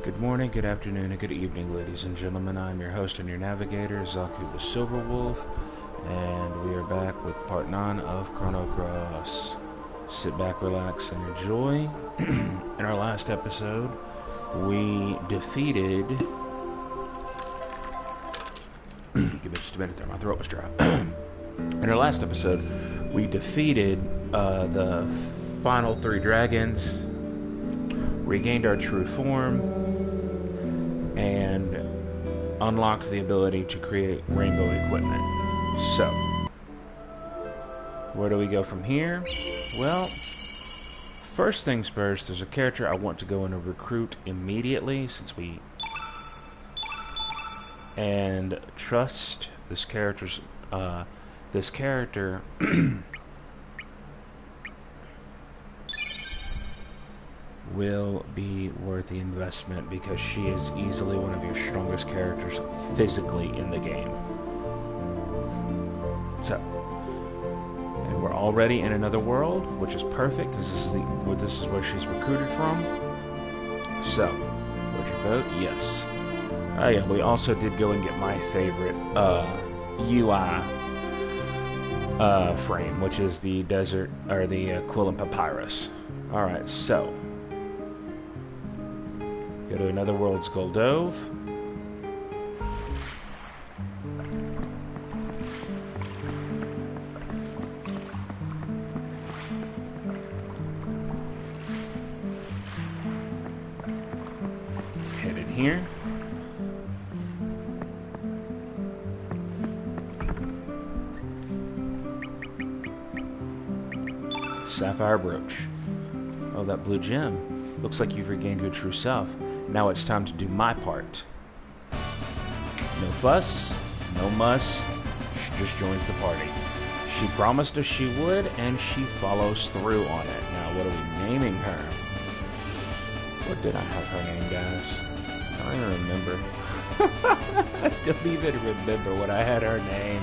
Good morning, good afternoon, and good evening, ladies and gentlemen. I'm your host and your navigator, Zaku the Silver Wolf, and we are back with part 9 of Chrono Cross. Sit back, relax, and enjoy. In our last episode, we defeated... Give me just a minute there, my throat was dry. In our last episode, we defeated the final 3 dragons, regained our true form, and unlocked the ability to create rainbow equipment. So, where do we go from here? Well, first things first, there's a character I want to go in and recruit immediately, and trust this character's, this character will be worth the investment because she is easily one of your strongest characters physically in the game. So, and we're already in another world, which is perfect because this is where she's recruited from. So, where's your boat? Yes. Oh yeah, we also did go and get my favorite UI frame, which is the desert or the quill and papyrus. All right, so. Go to another world's Goldove. Head in here. Sapphire brooch. Oh, that blue gem. Looks like you've regained your true self. Now it's time to do my part. No fuss, no muss. She just joins the party. She promised us she would, and she follows through on it. Now, what are we naming her? What did I have her name, guys? I don't even remember. I don't even remember what I had her name.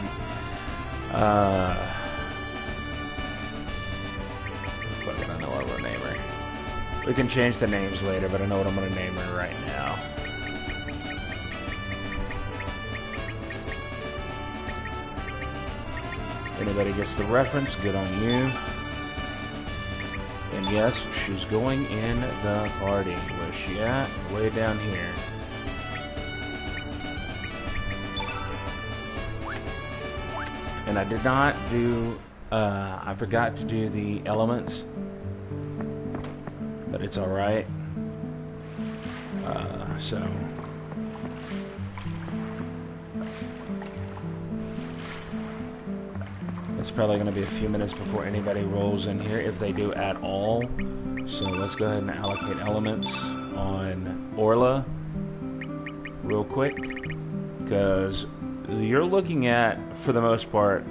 Fuck it, I know what we'll name her. We can change the names later, but I know what I'm going to name her right now. Anybody gets the reference, good on you. And yes, she's going in the party. Where's she at? Way down here. And I did not do... I forgot to do the elements. But it's alright. So... It's probably going to be a few minutes before anybody rolls in here, if they do at all. So let's go ahead and allocate elements on Orla real quick. Because you're looking at, for the most part,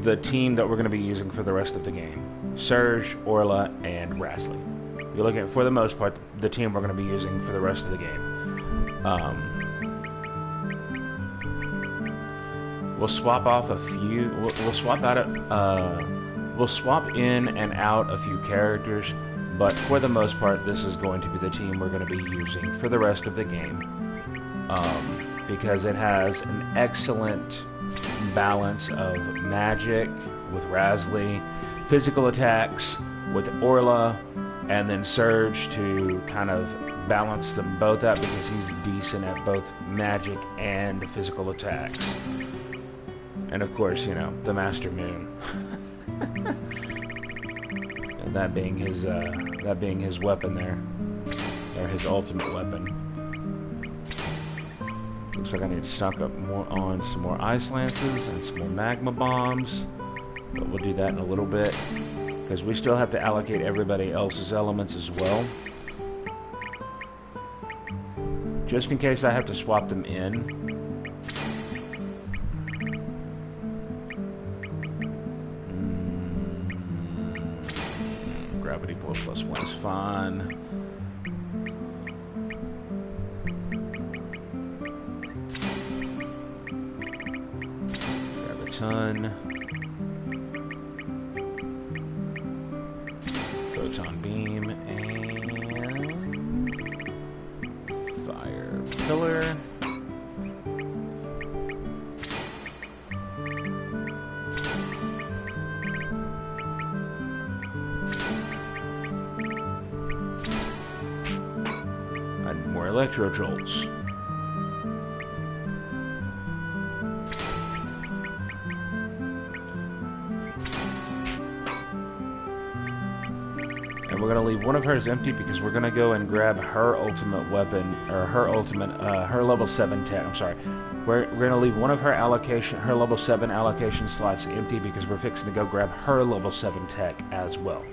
the team that we're going to be using for the rest of the game. Surge, Orla, and Rasley. You're looking at, for the most part, the team we're going to be using for the rest of the game. We'll swap off a few. We'll swap out. We'll swap in and out a few characters, but for the most part, this is going to be the team we're going to be using for the rest of the game, because it has an excellent balance of magic with Rasley, physical attacks with Orla, and then Surge to kind of balance them both out because he's decent at both magic and physical attacks. And of course, you know, the Master Moon. And that being his weapon there. Or his ultimate weapon. Looks like I need to stock up more on some more ice lances and some more magma bombs. But we'll do that in a little bit. Because we still have to allocate everybody else's elements as well. Just in case I have to swap them in. Gravity pull +1 is fine. Grab a ton. Photon beam and filler. And more electro jolts. And we're going to leave one of hers empty because we're going to go and grab her ultimate weapon, or her level 7 tech. I'm sorry. We're going to leave one of her level 7 allocation slots empty because we're fixing to go grab her level 7 tech as well.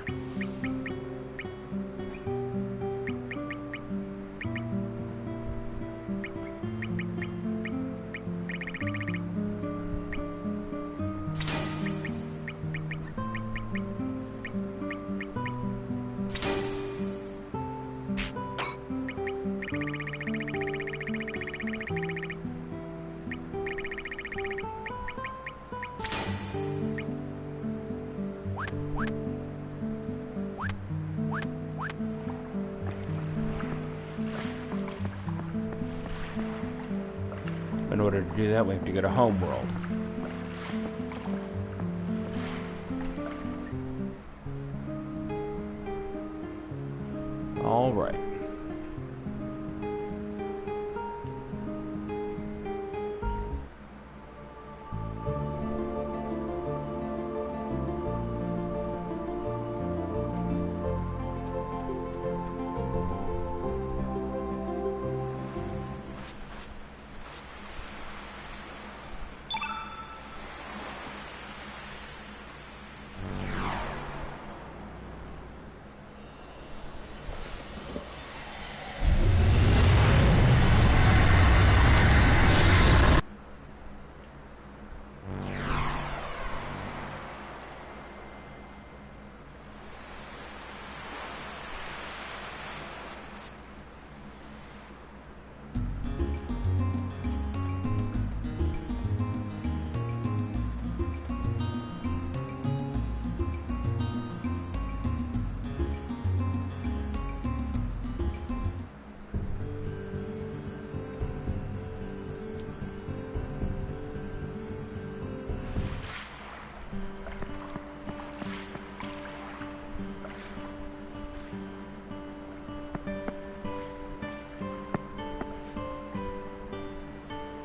In order to do that, we have to go to Homeworld. All right.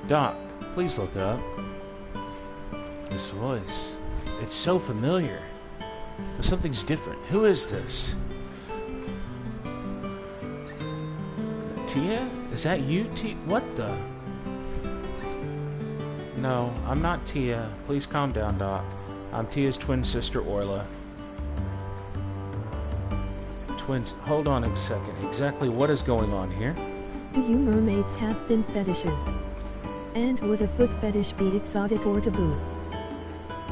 Doc, please look up. This voice. It's so familiar. But something's different. Who is this? Tia? Is that you, Tia? What the? No, I'm not Tia. Please calm down, Doc. I'm Tia's twin sister, Orla. Twins. Hold on a second. Exactly what is going on here? Do you mermaids have fin fetishes? And would a foot fetish be exotic or taboo?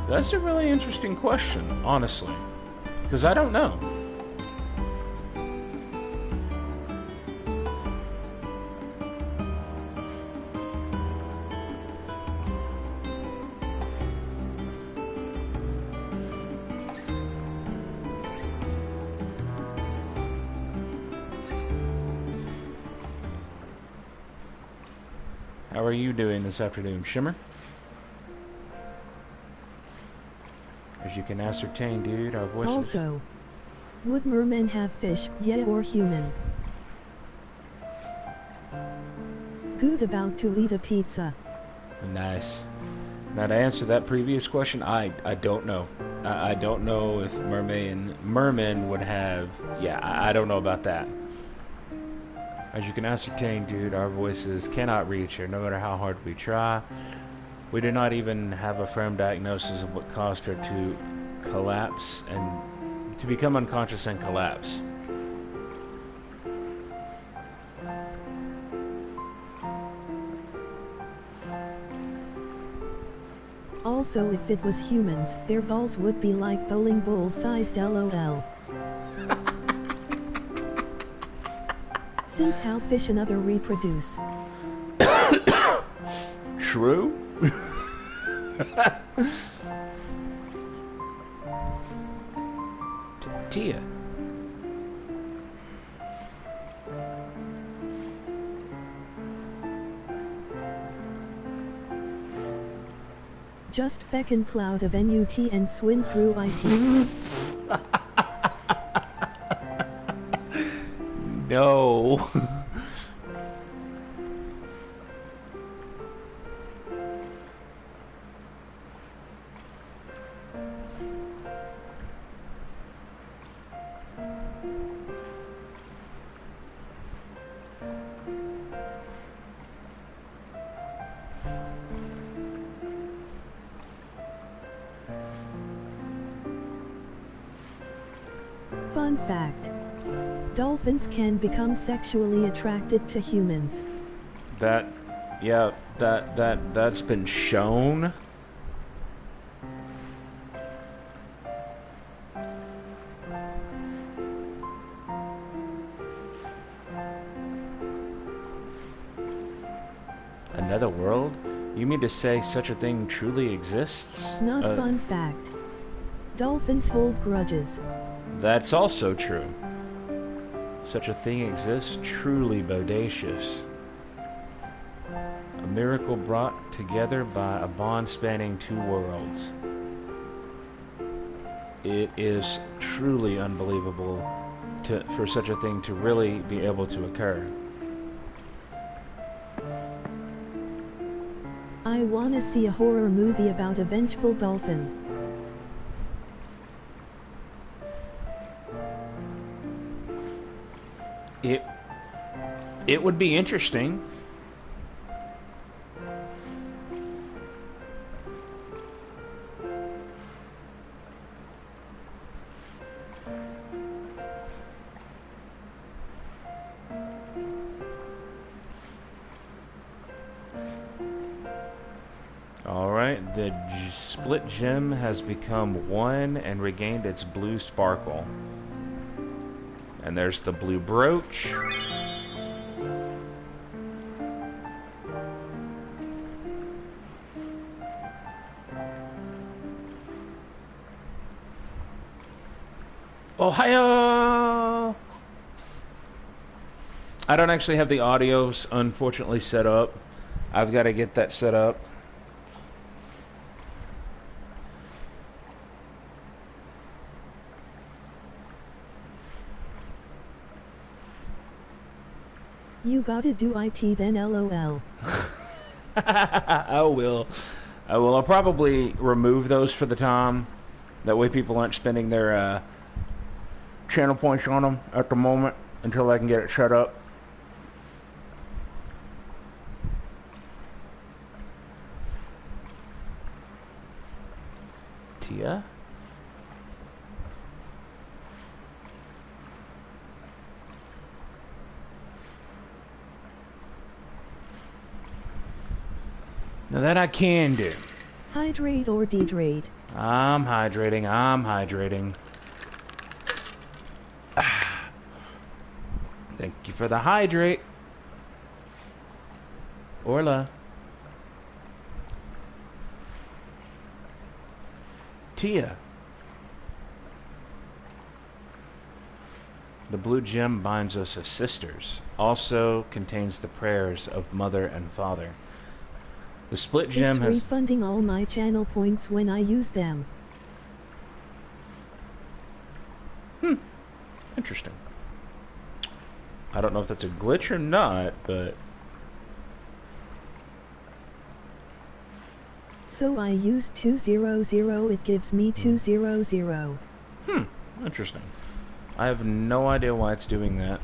That's a really interesting question, honestly. Because I don't know. How are you doing this afternoon, Shimmer? As you can ascertain, dude, our voices... Also, would mermen have fish, yeah, or human? Good about to eat a pizza. Nice. Now to answer that previous question, I don't know. I don't know if mermen would have... Yeah, I don't know about that. As you can ascertain, dude, our voices cannot reach her, no matter how hard we try. We do not even have a firm diagnosis of what caused her to collapse and to become unconscious and collapse. Also, if it was humans, their balls would be like bowling ball-sized LOL. Since how fish and other reproduce. True? Tia. Just feckin' cloud of NUT and swim through IT. No. Fun fact. Dolphins can become sexually attracted to humans. That's been shown. Another world? You mean to say such a thing truly exists? Not fun fact. Dolphins hold grudges. That's also true. Such a thing exists, truly bodacious. A miracle brought together by a bond spanning two worlds. It is truly unbelievable for such a thing to really be able to occur. I wanna see a horror movie about a vengeful dolphin. It would be interesting. Alright, the split gem has become one and regained its blue sparkle. And there's the blue brooch. Ohio! I don't actually have the audios, unfortunately, set up. I've got to get that set up. You gotta do IT then, LOL. I will. I'll probably remove those for the time. That way people aren't spending their channel points on them at the moment until I can get it set up. Tia? Now that I can do. Hydrate or dehydrate? I'm hydrating. I'm hydrating. Thank you for the hydrate. Orla. Tia. The blue gem binds us as sisters. Also contains the prayers of mother and father. The split gem it's has... refunding all my channel points when I use them. Interesting. I don't know if that's a glitch or not, but... So I use 200, it gives me 200. Interesting. I have no idea why it's doing that.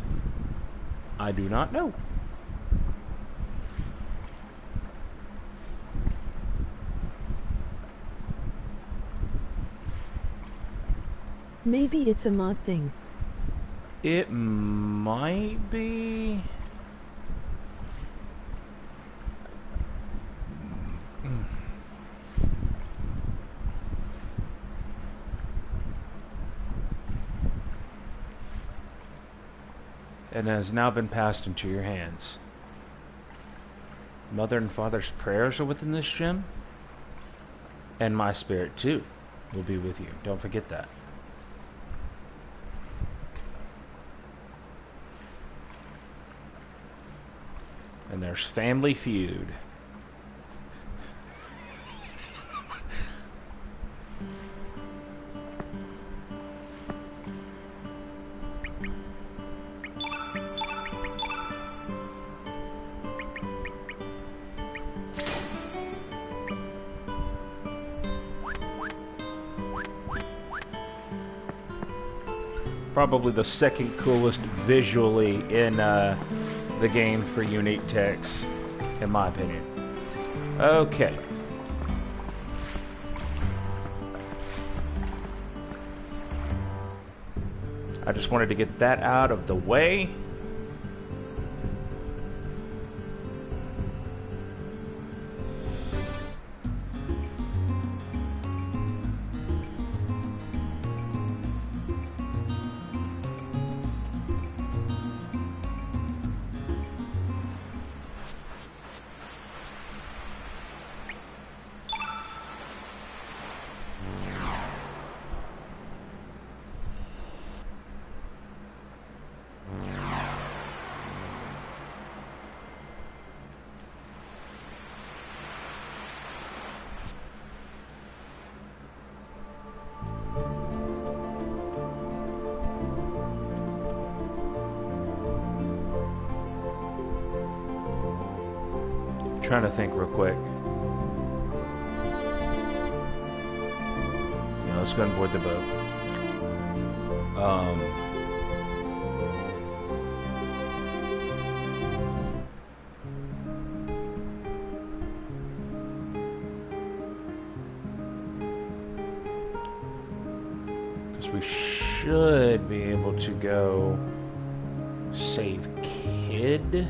I do not know. Maybe it's a mod thing. It might be... and has now been passed into your hands. Mother and father's prayers are within this gem, and my spirit too will be with you. Don't forget that. And there's Family Feud. Probably the second coolest visually in the game for unique text, in my opinion. Okay. I just wanted to get that out of the way. Trying to think real quick. Yeah, let's go and board the boat. Because we should be able to go save Kid.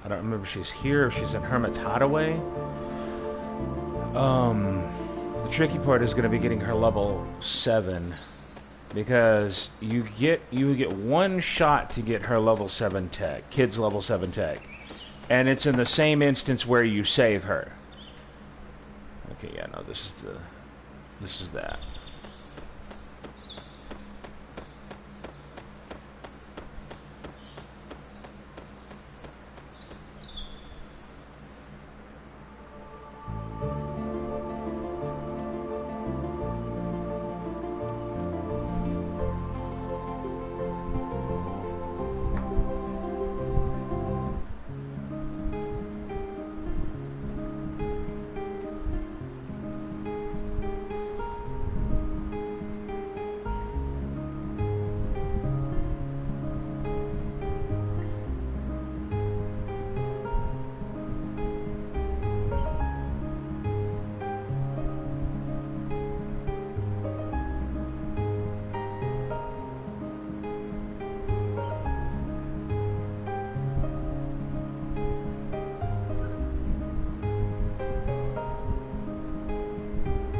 I don't remember if she's here or if she's in Hermit's Hideaway. The tricky part is going to be getting her level 7, because you would get one shot to get her level 7 tech, Kid's level 7 tech, and it's in the same instance where you save her. Okay, yeah, no, this is that.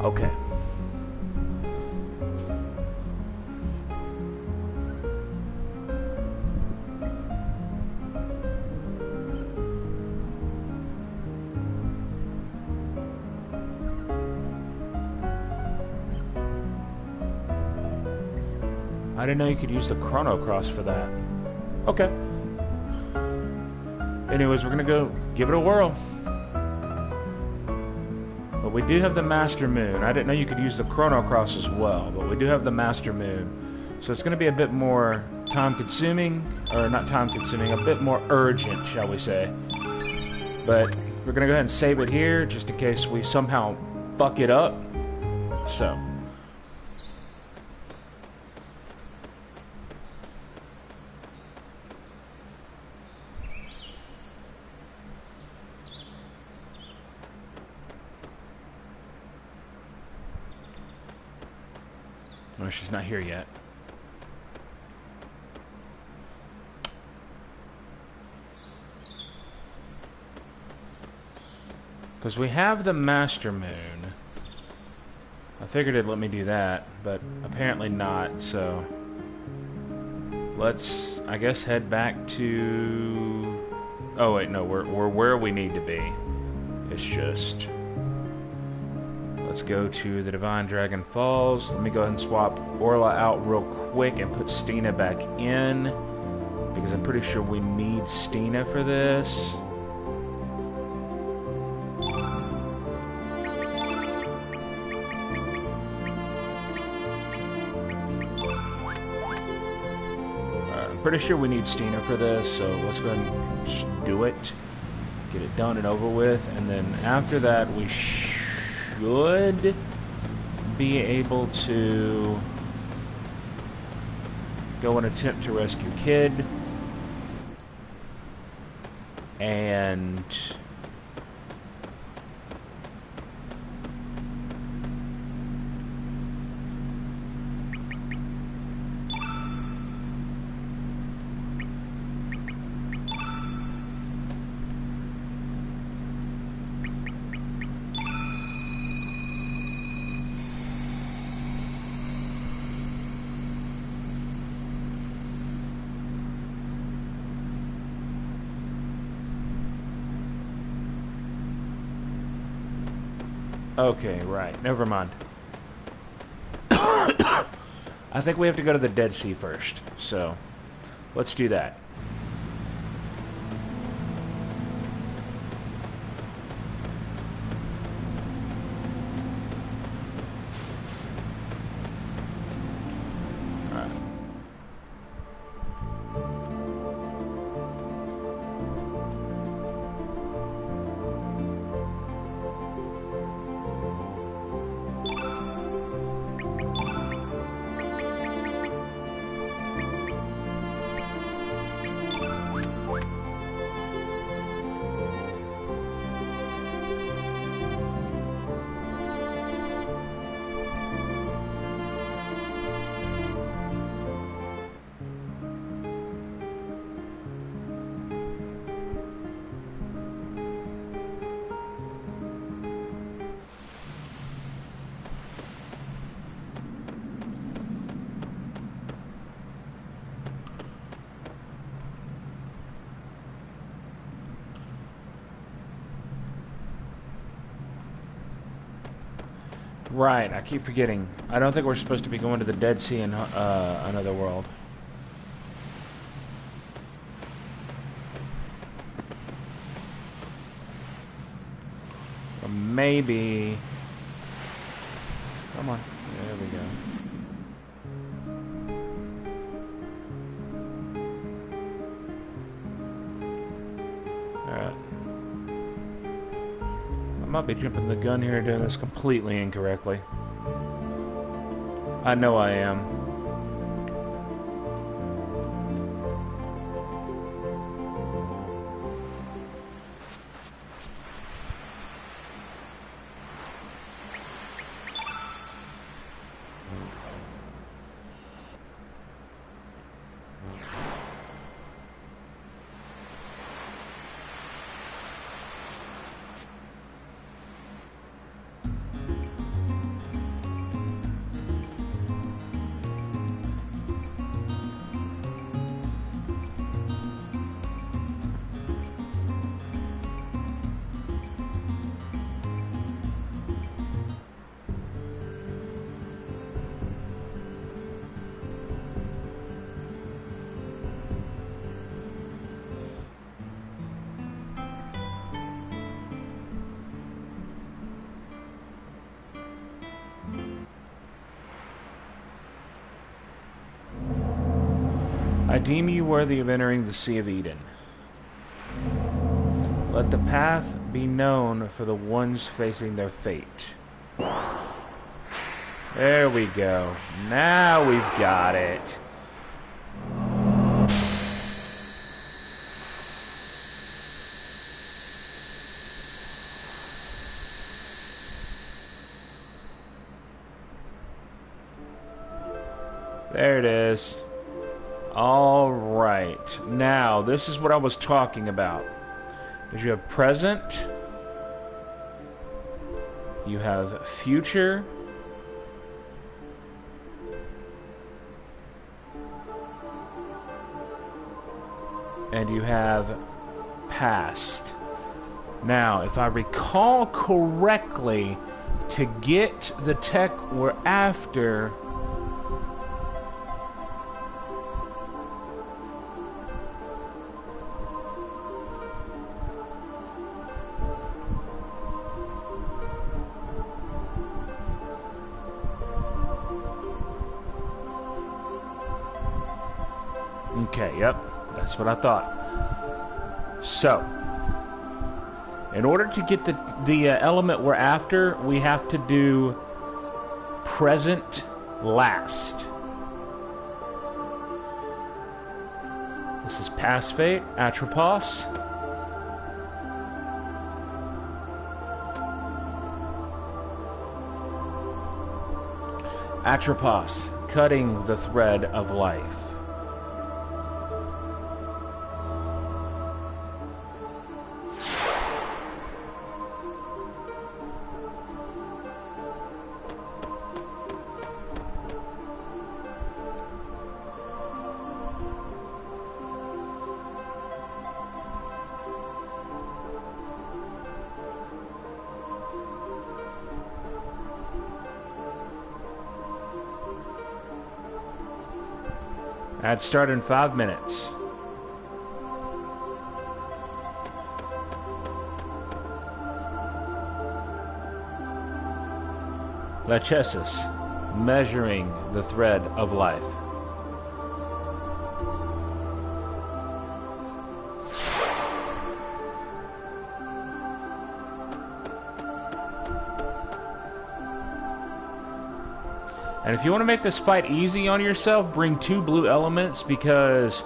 Okay. I didn't know you could use the Chrono Cross for that. Okay. Anyways, we're gonna go give it a whirl. But we do have the Master Moon. I didn't know you could use the Chrono Cross as well, but we do have the Master Moon. So it's going to be a bit more time-consuming, or not time-consuming, a bit more urgent, shall we say. But we're going to go ahead and save it here, just in case we somehow fuck it up. So. No, she's not here yet. Because we have the Master Moon. I figured it'd let me do that, but apparently not, so... Let's, I guess, head back to... Oh, wait, no, we're where we need to be. It's just... Let's go to the Divine Dragon Falls. Let me go ahead and swap Orla out real quick and put Stina back in, because I'm pretty sure we need Stina for this. I'm pretty sure we need Stina for this, so let's go ahead and just do it. Get it done and over with, and then after that we should be able to Go and attempt to rescue Kid. And... Okay, right. Never mind. I think we have to go to the Dead Sea first, so let's do that. Right, I keep forgetting. I don't think we're supposed to be going to the Dead Sea in another world. Or maybe... Come on. There we go. Alright. I might be jumping the gun here, doing this completely incorrectly. I know I am. I deem you worthy of entering the Sea of Eden. Let the path be known for the ones facing their fate. There we go. Now we've got it. There it is. All right. Now, this is what I was talking about. Is you have present, you have future, and you have past. Now, if I recall correctly, to get the tech we're after, okay, yep, that's what I thought. So, in order to get the element we're after, we have to do present last. Pass Fate, Atropos. Atropos, cutting the thread of life. Ad start in 5 minutes. Lachesis, measuring the thread of life. And if you want to make this fight easy on yourself, bring 2 blue elements, because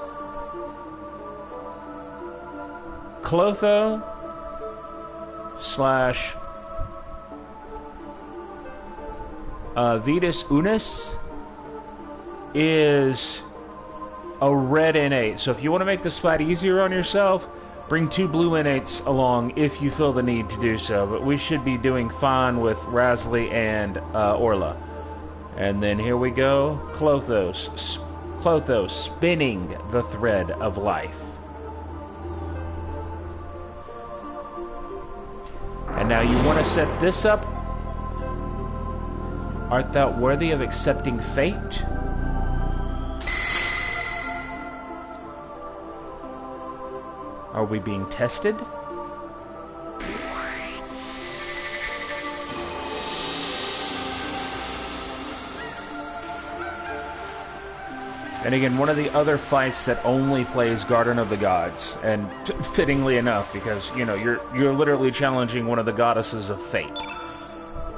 Clotho slash Vitus Unus is a red innate. So if you want to make this fight easier on yourself, bring 2 blue innates along if you feel the need to do so. But we should be doing fine with Rasley and Orla. And then here we go, Clothos spinning the thread of life. And now you want to set this up. Art thou worthy of accepting fate? Are we being tested? And again, one of the other fights that only plays Garden of the Gods, and fittingly enough, because, you know, you're literally challenging one of the goddesses of fate.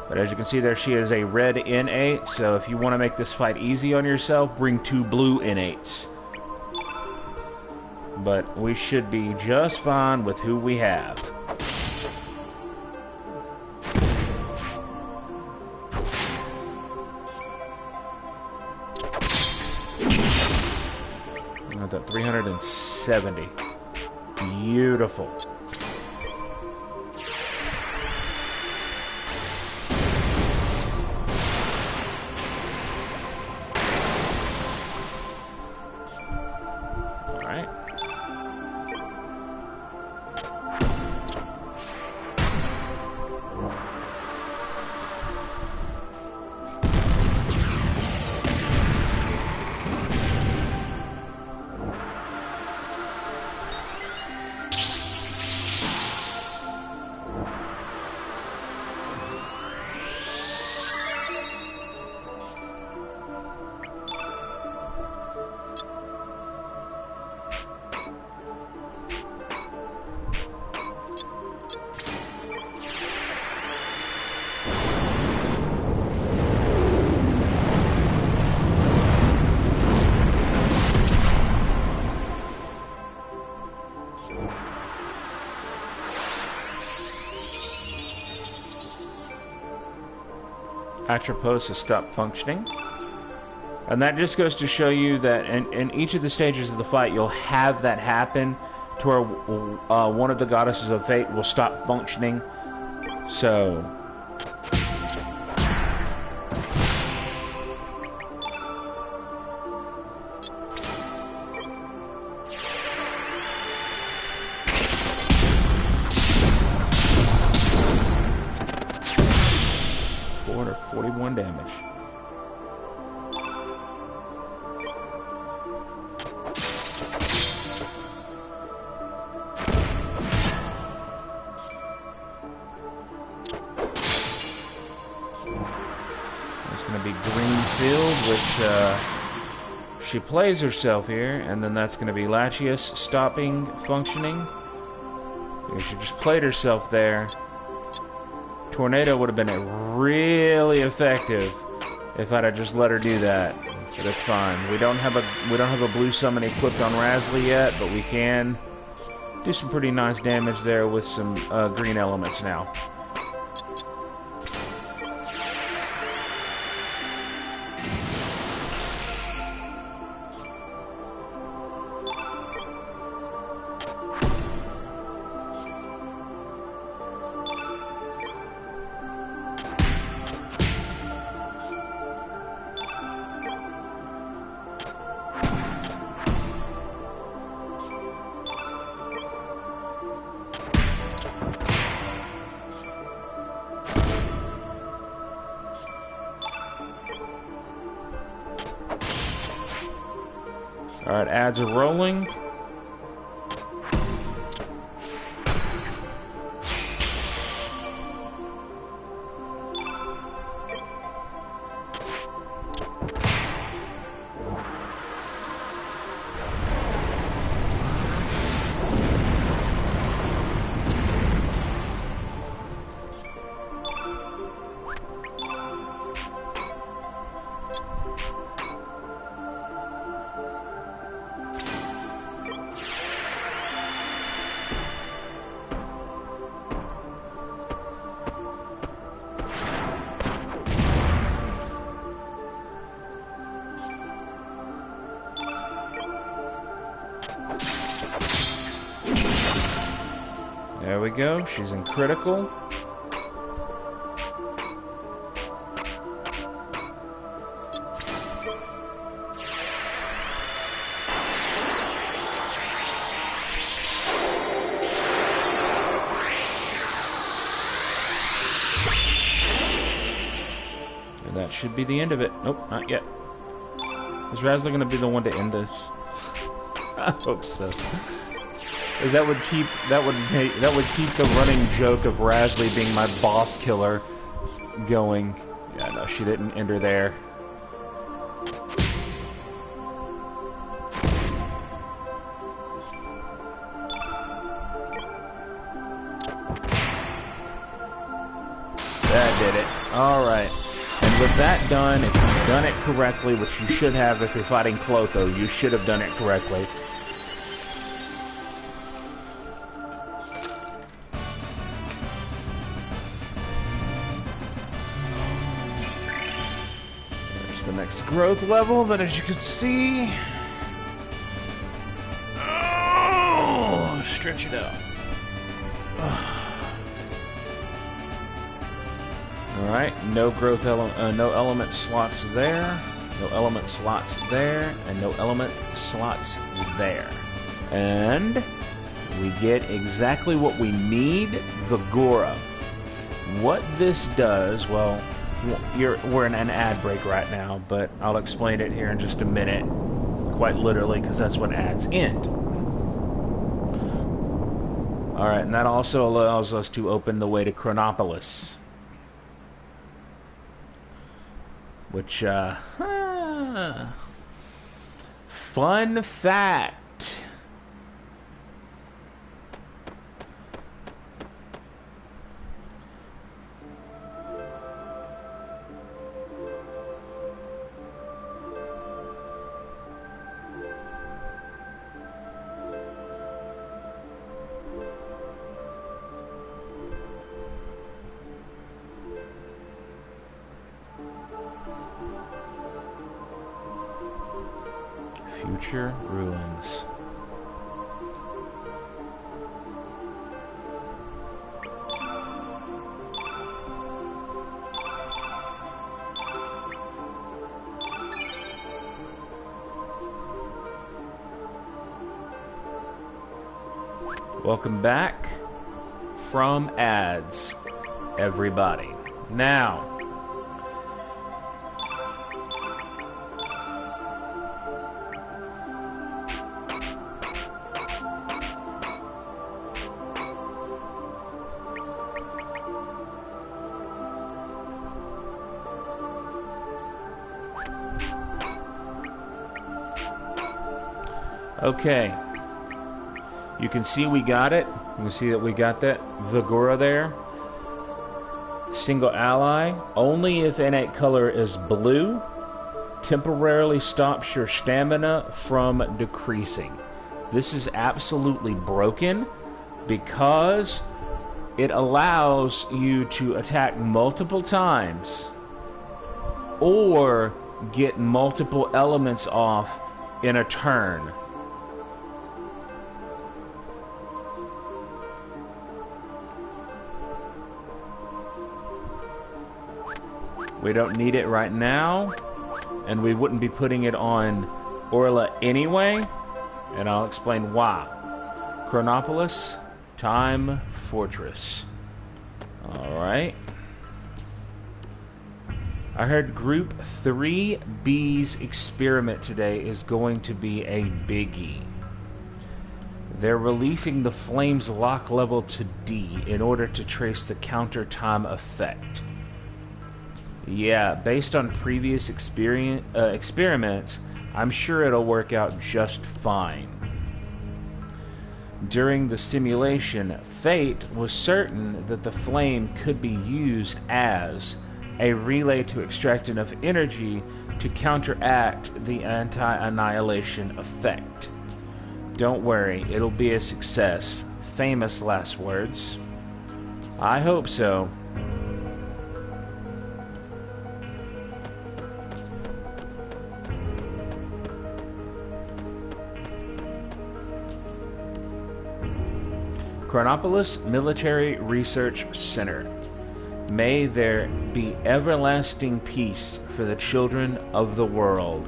But as you can see there, she is a red innate, so if you want to make this fight easy on yourself, bring 2 blue innates. But we should be just fine with who we have. At 370. Beautiful. All right. Atropos has stopped functioning. And that just goes to show you that in each of the stages of the fight, you'll have that happen to where one of the goddesses of fate will stop functioning. So... ...441 damage. She plays herself here, and then that's going to be Latius stopping functioning. Because she just played herself there. Tornado would have been really effective if I'd have just let her do that. But it's fine. We don't have a blue summon equipped on Razli yet, but we can do some pretty nice damage there with some green elements now. Alright, ads are rolling. There we go. She's in critical. And that should be the end of it. Nope, not yet. Is Razli going to be the one to end this? I hope so. Because that would keep the running joke of Razli being my boss killer going. Yeah, no, she didn't end her there. That did it. Alright. And with that done, if you've done it correctly, which you should have if you're fighting Clotho, you should have done it correctly. The next growth level, but as you can see, oh, stretch it out. All right, no growth no element slots there, no element slots there, and no element slots there, and we get exactly what we need, Vigora. What this does, well. We're in an ad break right now, but I'll explain it here in just a minute, quite literally, because that's when ads end. Alright, and that also allows us to open the way to Chronopolis. Which, fun fact. Future ruins. Welcome back from ads, everybody. Now, okay, you can see we got it. You can see that we got that Vigora there. Single ally, only if innate color is blue. temporarily stops your stamina from decreasing. This is absolutely broken because it allows you to attack multiple times or get multiple elements off in a turn. We don't need it right now, and we wouldn't be putting it on Orla anyway, and I'll explain why. Chronopolis, Time Fortress. Alright. I heard Group 3B's experiment today is going to be a biggie. They're releasing the Flames lock level to D in order to trace the counter time effect. Yeah, based on previous experiments, I'm sure it'll work out just fine. During the simulation, Fate was certain that the flame could be used as a relay to extract enough energy to counteract the anti-annihilation effect. Don't worry, it'll be a success. Famous last words. I hope so. Chronopolis Military Research Center. May there be everlasting peace for the children of the world.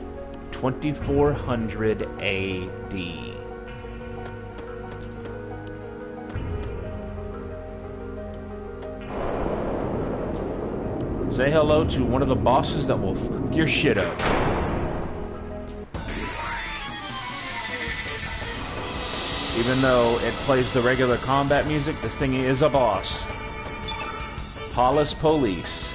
2400 AD. Say hello to one of the bosses that will fuck your shit up. Even though it plays the regular combat music, this thing is a boss. Paulus Police.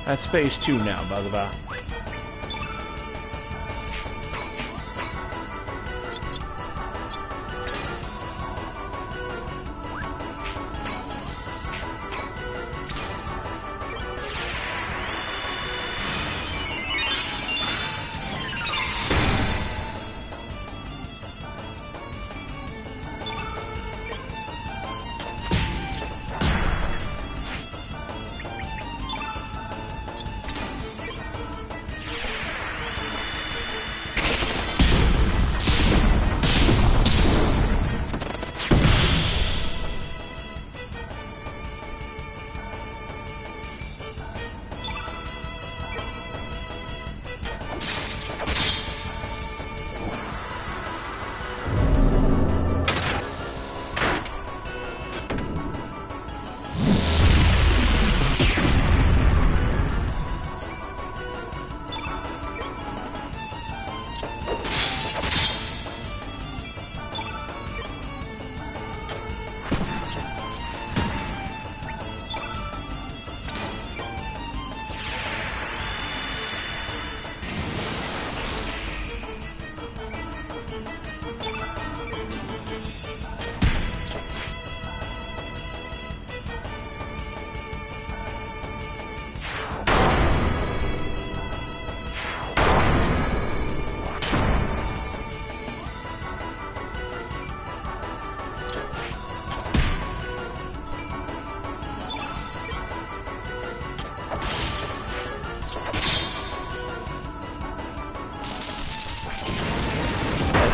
That's phase 2 now, by the way.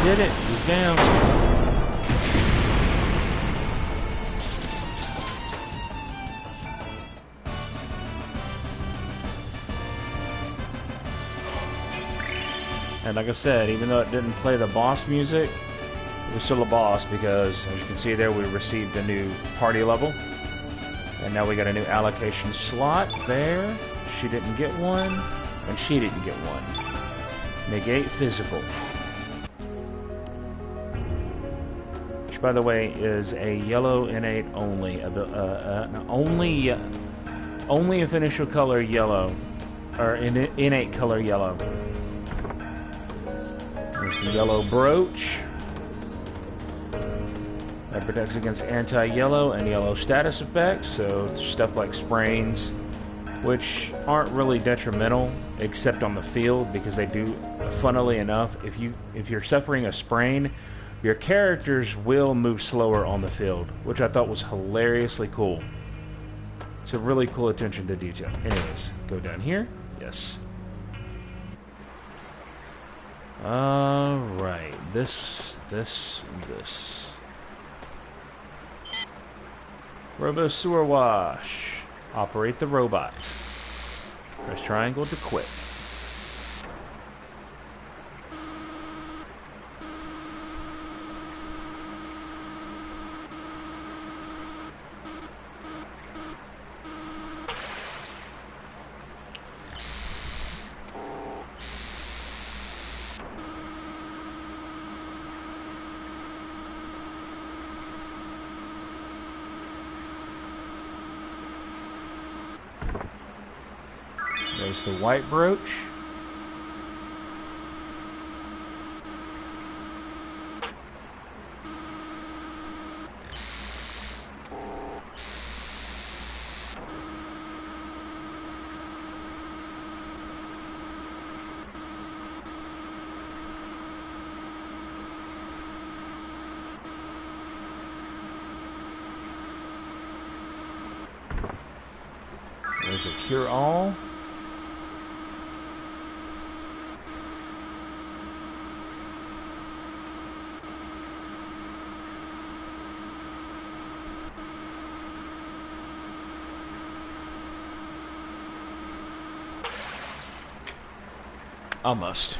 did it. He's down. And like I said, even though it didn't play the boss music, it was still a boss because, as you can see there, we received a new party level. And now we got a new allocation slot there. She didn't get one, and she didn't get one. Negate physical. Which, by the way, is a yellow innate only. Only a finisher color yellow. Or innate color yellow. There's the yellow brooch. That protects against anti-yellow and yellow status effects, so stuff like sprains, which aren't really detrimental, except on the field, because they do, funnily enough, if you're suffering a sprain, your characters will move slower on the field, which I thought was hilariously cool. It's a really cool attention to detail. Anyways, go down here. Yes. Alright, this. Robo Sewer Wash. Operate the robot. Press triangle to quit. There's the white brooch. There's a cure-all. Almost.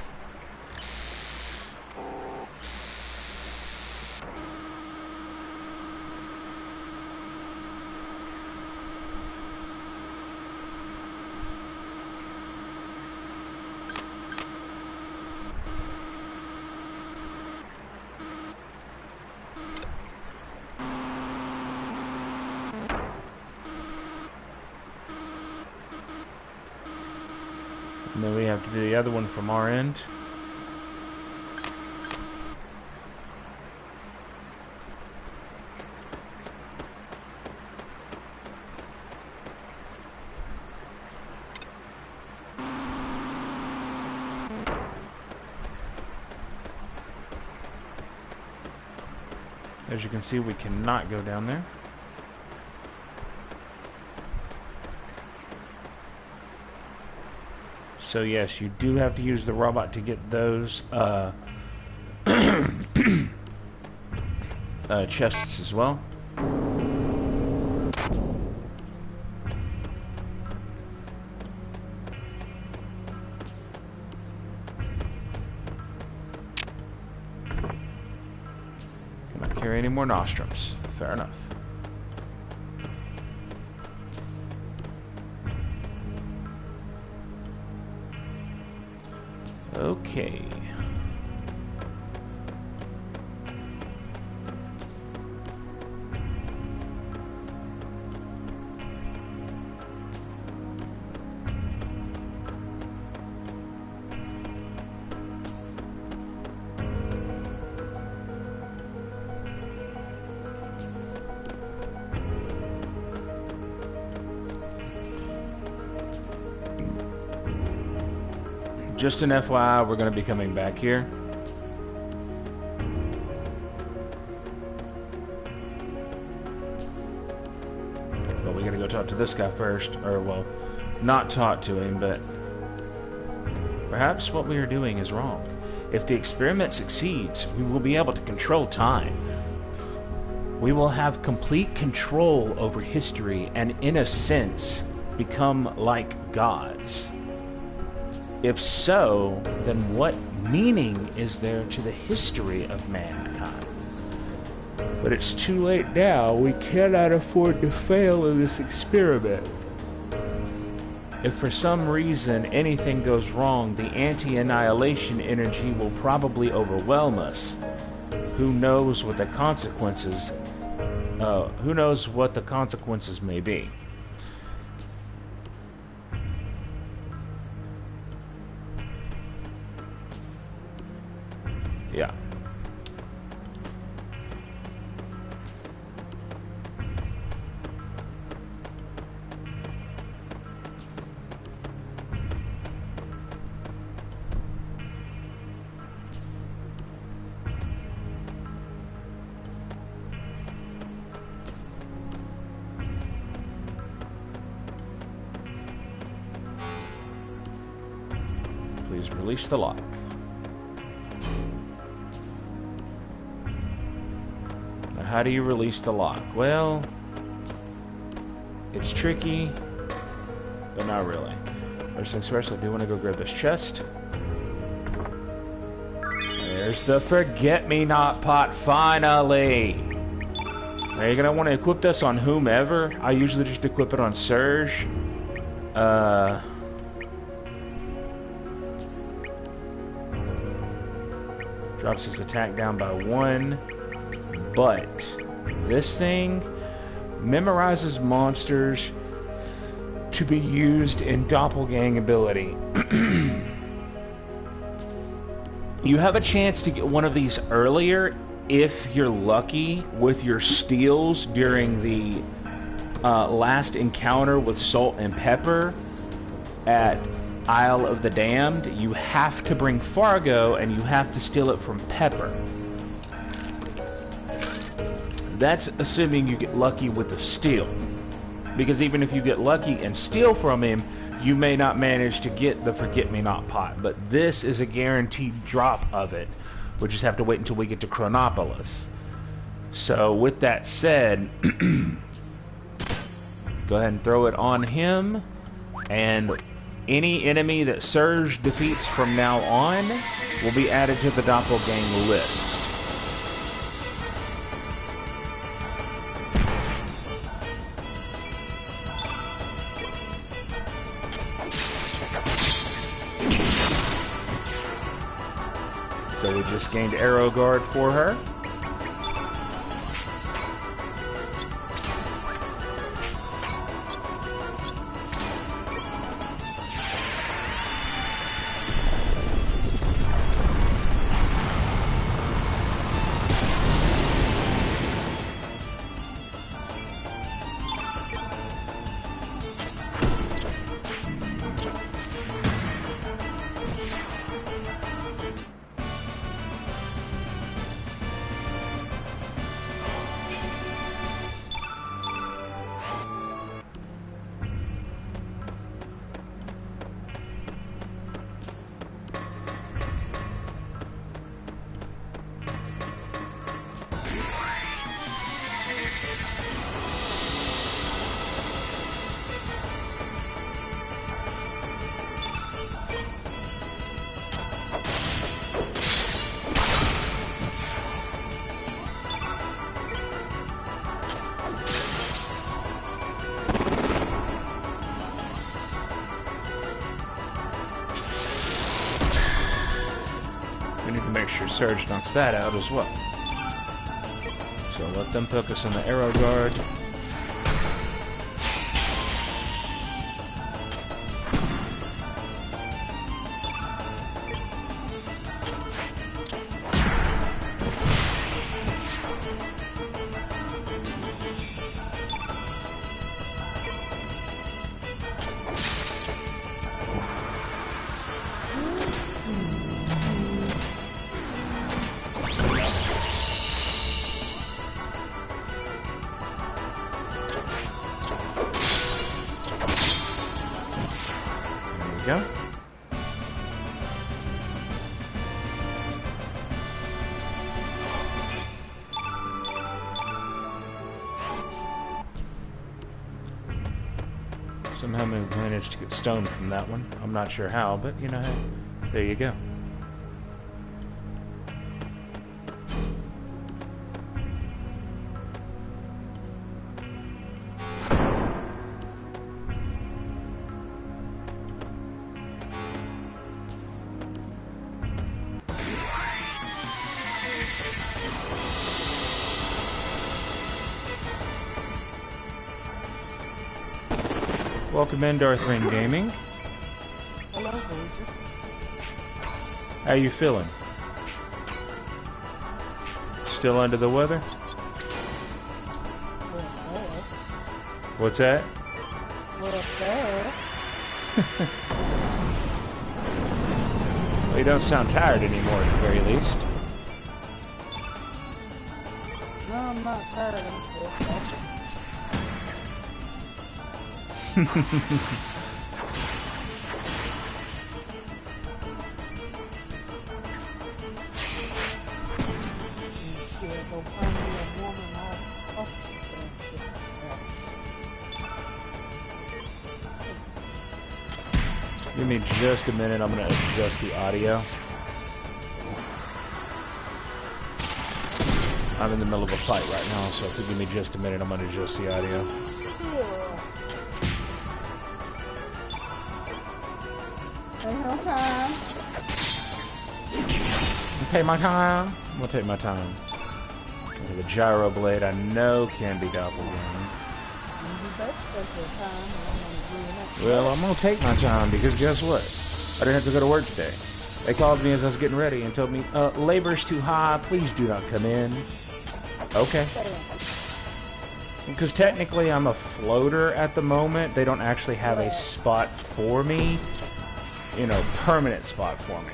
And then we have to do the other one from our end. As you can see, we cannot go down there. So yes, you do have to use the robot to get those chests as well. Cannot carry any more nostrums. Fair enough. Okay. Just an FYI, we're going to be coming back here. But we got to go talk to this guy first. Or, well, not talk to him, but perhaps what we are doing is wrong. If the experiment succeeds, we will be able to control time. We will have complete control over history and, in a sense, become like gods. If so, then what meaning is there to the history of mankind? But it's too late now. We cannot afford to fail in this experiment. If for some reason anything goes wrong, the anti-annihilation energy will probably overwhelm us. Who knows what the consequences may be. Yeah. Please release the lock. Now, how do you release the lock? Well, it's tricky, but not really. First things first, I do want to go grab this chest. There's the forget-me-not pot, finally! Now, you're going to want to equip this on whomever. I usually just equip it on Surge. Drops his attack down by 1. But this thing memorizes monsters to be used in doppelgang ability. You have a chance to get one of these earlier if you're lucky with your steals during the last encounter with Salt and Pepper at Isle of the Damned. You have to bring Fargo and you have to steal it from Pepper. That's assuming you get lucky with the steal. Because even if you get lucky and steal from him, you may not manage to get the Forget-Me-Not pot. But this is a guaranteed drop of it. We'll just have to wait until we get to Chronopolis. So with that said, go ahead and throw it on him. And any enemy that Surge defeats from now on will be added to the Doppelgang list. So we just gained Arrow Guard for her. Surge knocks that out as well. So let them focus on the Arrow Guard. Somehow we managed to get stoned from that one. I'm not sure how, but you know, hey, there you go. Welcome in, Darth Rain Gaming. Hello, gorgeous. How you feeling? Still under the weather? What's that? Well, you don't sound tired anymore, at the very least. No, I'm not tired. I'm still Give me just a minute, I'm going to adjust the audio. I'm in the middle of a fight right now, so if you give me just a minute, I'm going to adjust the audio. Take my time. I'm going to take my time. The gyro blade I know can be doppelganger. Well, I'm going to take my time because guess what? I didn't have to go to work today. They called me as I was getting ready and told me, labor's too high, please do not come in. Okay. Because technically I'm a floater at the moment. They don't actually have a spot for me. You know, permanent spot for me.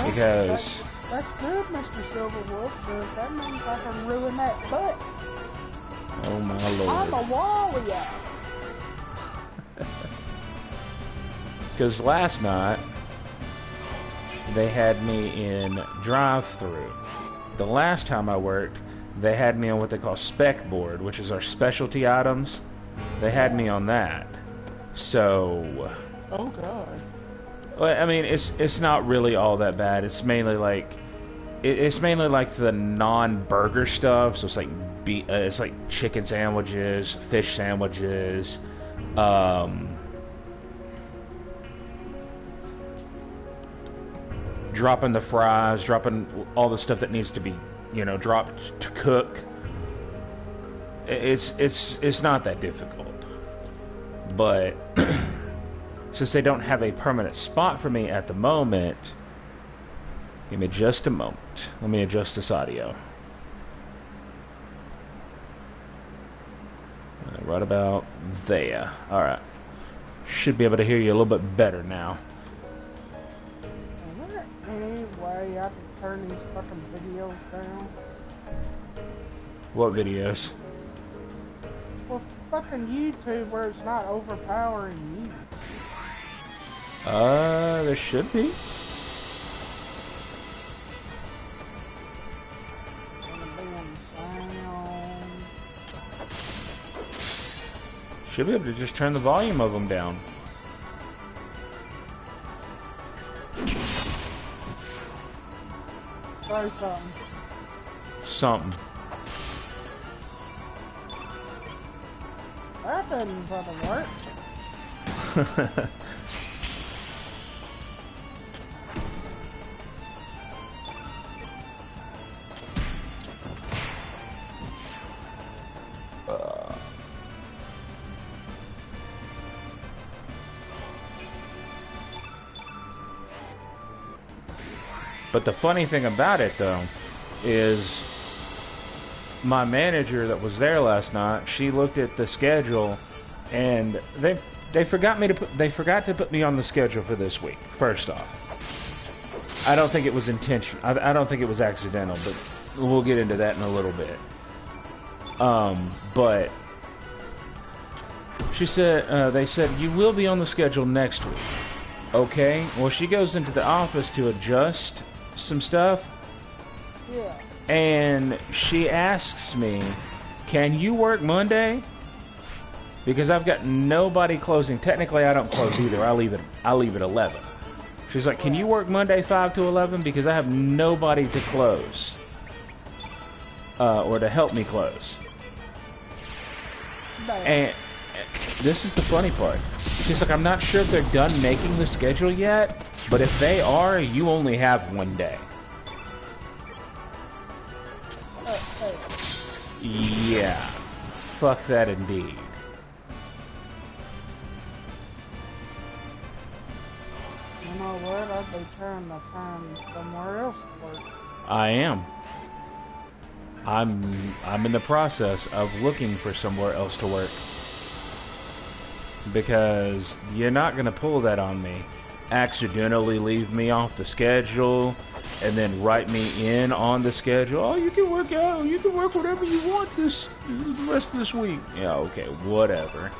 Because... That's good, Mr. Silverwolf, so that means I can ruin that butt. Oh my lord. I'm a warrior. Because last night, they had me in drive-thru. The last time I worked, they had me on what they call spec board, which is our specialty items. They had me on that. So... Oh god. Well, I mean, it's not really all that bad. It's mainly like... It's mainly like the non-burger stuff, so it's like chicken sandwiches, fish sandwiches, dropping the fries, dropping all the stuff that needs to be, you know, dropped to cook. It's not that difficult, but since they don't have a permanent spot for me at the moment, give me just a moment. Let me adjust this audio. Right about there. All right, should be able to hear you a little bit better now. Is there any way I can turn these fucking videos down? What videos? Well, fucking YouTube where it's not overpowering you. There should be. Should be able to just turn the volume of them down. Try something. Something. That doesn't fucking work. But the funny thing about it, though, is my manager that was there last night, she looked at the schedule, and they forgot to put me on the schedule for this week. First off, I don't think it was intentional. I don't think it was accidental, but we'll get into that in a little bit. But she said they said you will be on the schedule next week. Okay. Well, she goes into the office to adjust some stuff. Yeah. And she asks me, "Can you work Monday?" because I've got nobody closing. Technically, I don't close either. I leave at 11. She's like, can you work Monday 5 to 11? Because I have nobody to close. Or to help me close. And this is the funny part. She's like, I'm not sure if they're done making the schedule yet, but if they are, you only have one day. Yeah. Fuck that indeed. You know what? I'd be trying to find somewhere else to work. I am. I'm in the process of looking for somewhere else to work. Because you're not going to pull that on me. Accidentally leave me off the schedule and then write me in on the schedule. Oh, you can work out. You can work whatever you want the rest of this week. Yeah, okay, whatever.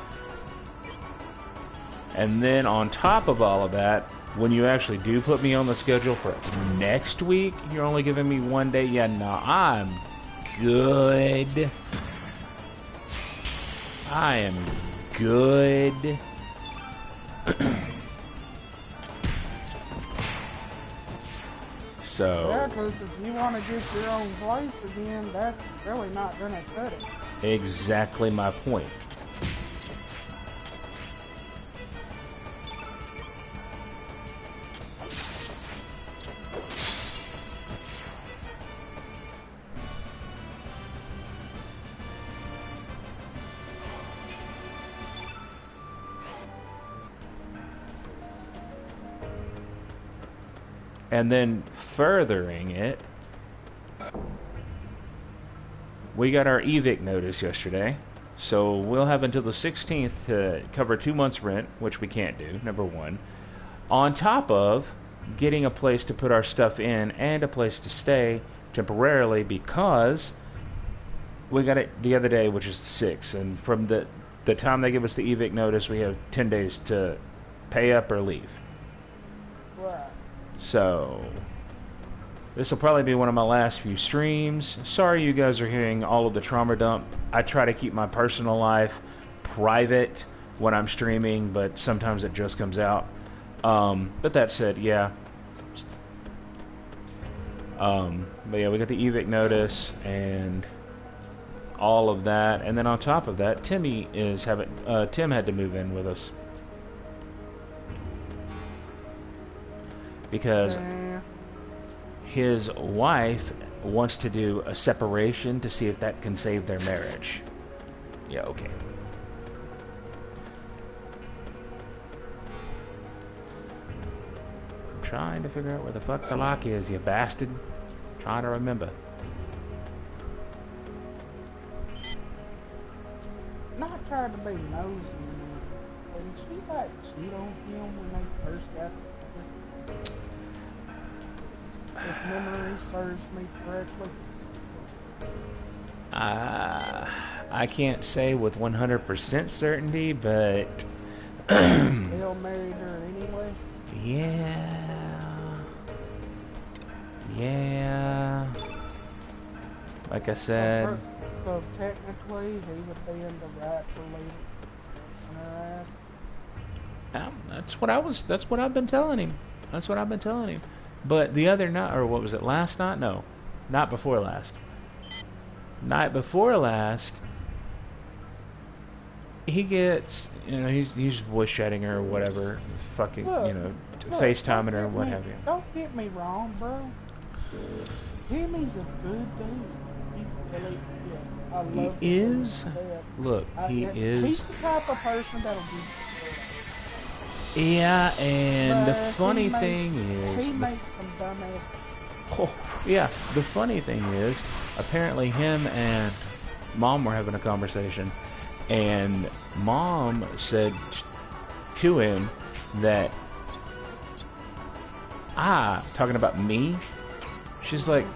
And then on top of all of that, when you actually do put me on the schedule for next week, you're only giving me one day. Yeah, no, I'm good. I am good. So yeah, because if you want to get your own place again, that's really not going to cut it. Exactly my point. And then furthering it, we got our evict notice yesterday. So we'll have until the 16th to cover 2 months' rent, which we can't do, number one. On top of getting a place to put our stuff in and a place to stay temporarily, because we got it the other day, which is the 6th. And from the time they give us the evict notice, we have 10 days to pay up or leave. Right. So this will probably be one of my last few streams. Sorry you guys are hearing all of the trauma dump. I try to keep my personal life private when I'm streaming, but sometimes it just comes out. But that said, yeah. But yeah, we got the evict notice and all of that, and then on top of that, Tim had to move in with us because his wife wants to do a separation to see if that can save their marriage. Yeah, okay. I'm trying to figure out where the fuck the lock is, you bastard. Trying to remember. Not trying to be nosy, but did she like cheat on him when they first got together? If memory serves me correctly. I can't say with 100% certainty, but Still married her anyway? Yeah. Like I said. So technically, he would be in the right to leave on her ass. That's what I've been telling him. But the other night, or what was it, last night? No, not before last. Night before last, he gets, he's voice chatting her or whatever, fucking, FaceTiming her or what have you. Don't get me wrong, bro. Timmy's a good dude. He really is. I love him. He is. Look, he is. He's the type of person that'll do. Yeah, and But the funny thing is... He makes some dumbass... Oh, yeah, the funny thing is, apparently him and Mom were having a conversation, and Mom said to him that... talking about me? She's like,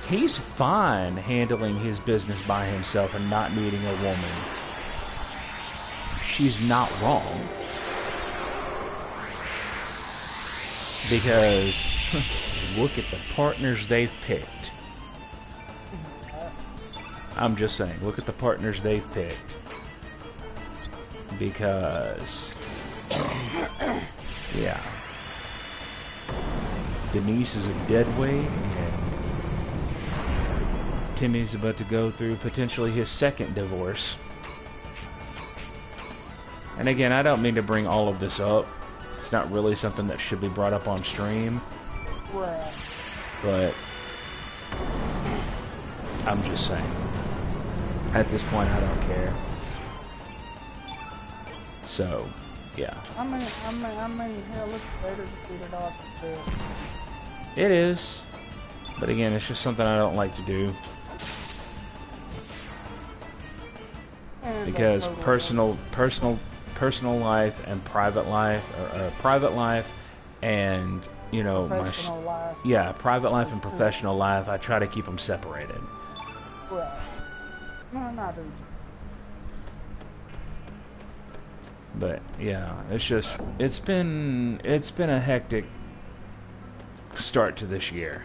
he's fine handling his business by himself and not needing a woman. She's not wrong. Because look at the partners they've picked. I'm just saying, look at the partners they've picked. because, yeah, Denise is a dead weight, and Timmy's about to go through potentially his second divorce. And again, I don't mean to bring all of this up. It's not really something that should be brought up on stream. Right. But I'm just saying. At this point, I don't care. So, yeah. I mean, hell, it's better to get it off the bed. It is. But again, it's just something I don't like to do. And Because totally personal life and private life, or private life and, you know, professional life. yeah, private life and professional life, I try to keep them separated. Right. No, not do. But yeah, it's just it's been a hectic start to this year,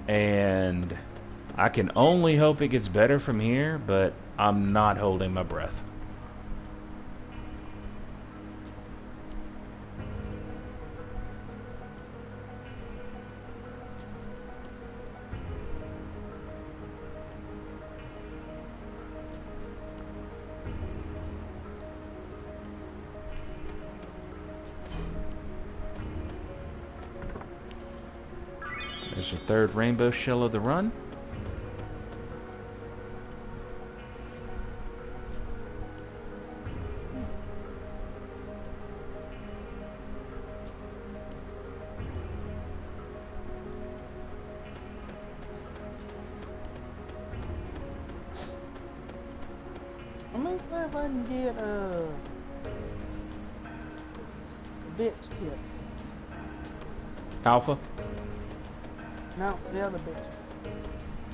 and I can only hope it gets better from here, but I'm not holding my breath. There's the third rainbow shell of the run. Let me see if I can get bitch kits. Alpha? No, the other bitch.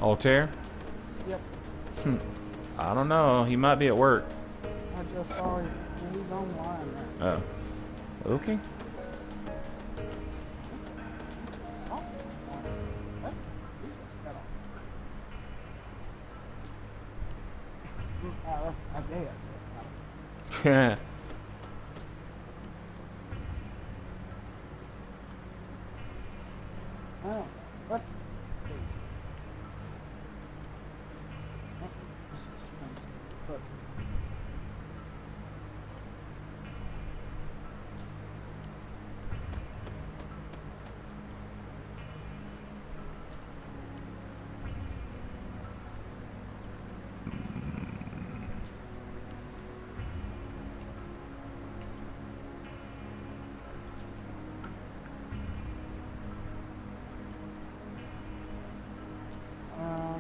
Altair? Yep. I don't know. He might be at work. I just saw him. He's online now. Oh. Okay. Oh, what? I guess. Oh, what? Oh, this is nice. But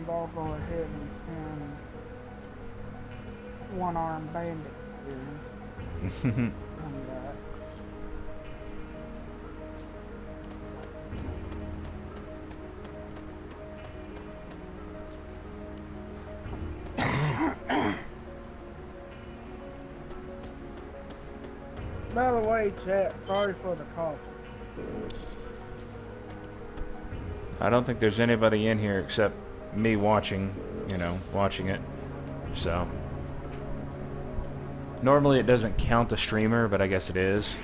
I'll go ahead and send one-armed bandit here. And, by the way, chat, sorry for the coffee. I don't think there's anybody in here except me watching, watching it. So normally it doesn't count the streamer, but I guess it is.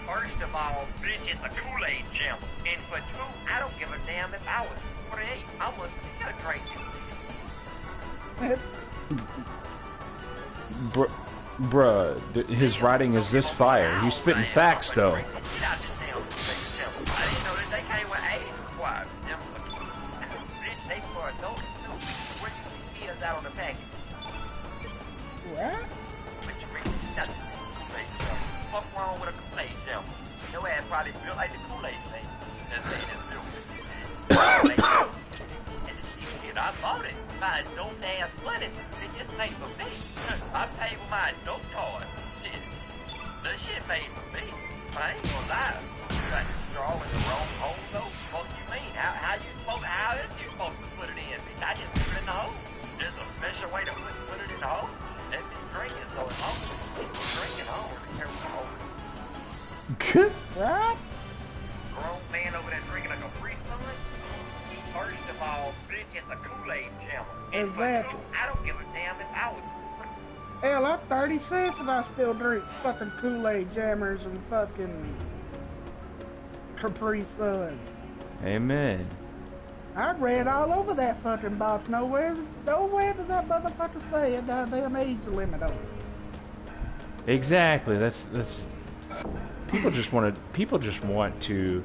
First of all, bitch, it's a Kool-Aid gem. And for two, I don't give a damn if I was 48. I must be a drink. Bruh, his writing is this fire. He's spitting facts, though. I didn't know that they came with age required. Bitch, they for adults too. Where do you see kids out on the package? What? Bitch, Ricky, nothing. Kool-Aid gem. What's wrong with a Kool-Aid gem? Your ass probably built like the Kool-Aid thing. That's saying it's built. And the shit, I bought it. My adult ass money. It just made for me. I paid with my adult card. Shit. The shit made for me. I ain't gonna lie. You got the straw in the wrong hole though. What you mean? How is you supposed to put it in? Bitch, I just put it in the hole. There's a special way to put it in the hole. Let me drink it so it's home. Drink it home. Be careful with the hole. What? Grown man over there drinking a Capri Sun? First of all, bitch. just a Kool-Aid jammer. And Exactly. for two, I don't give a damn if I was... Hell, I'm 30 cents and I still drink fucking Kool-Aid jammers and fucking Capri Sun. Amen. I read all over that fucking box. Nowhere does that motherfucker say a goddamn age limit on it. Exactly. That's people just want to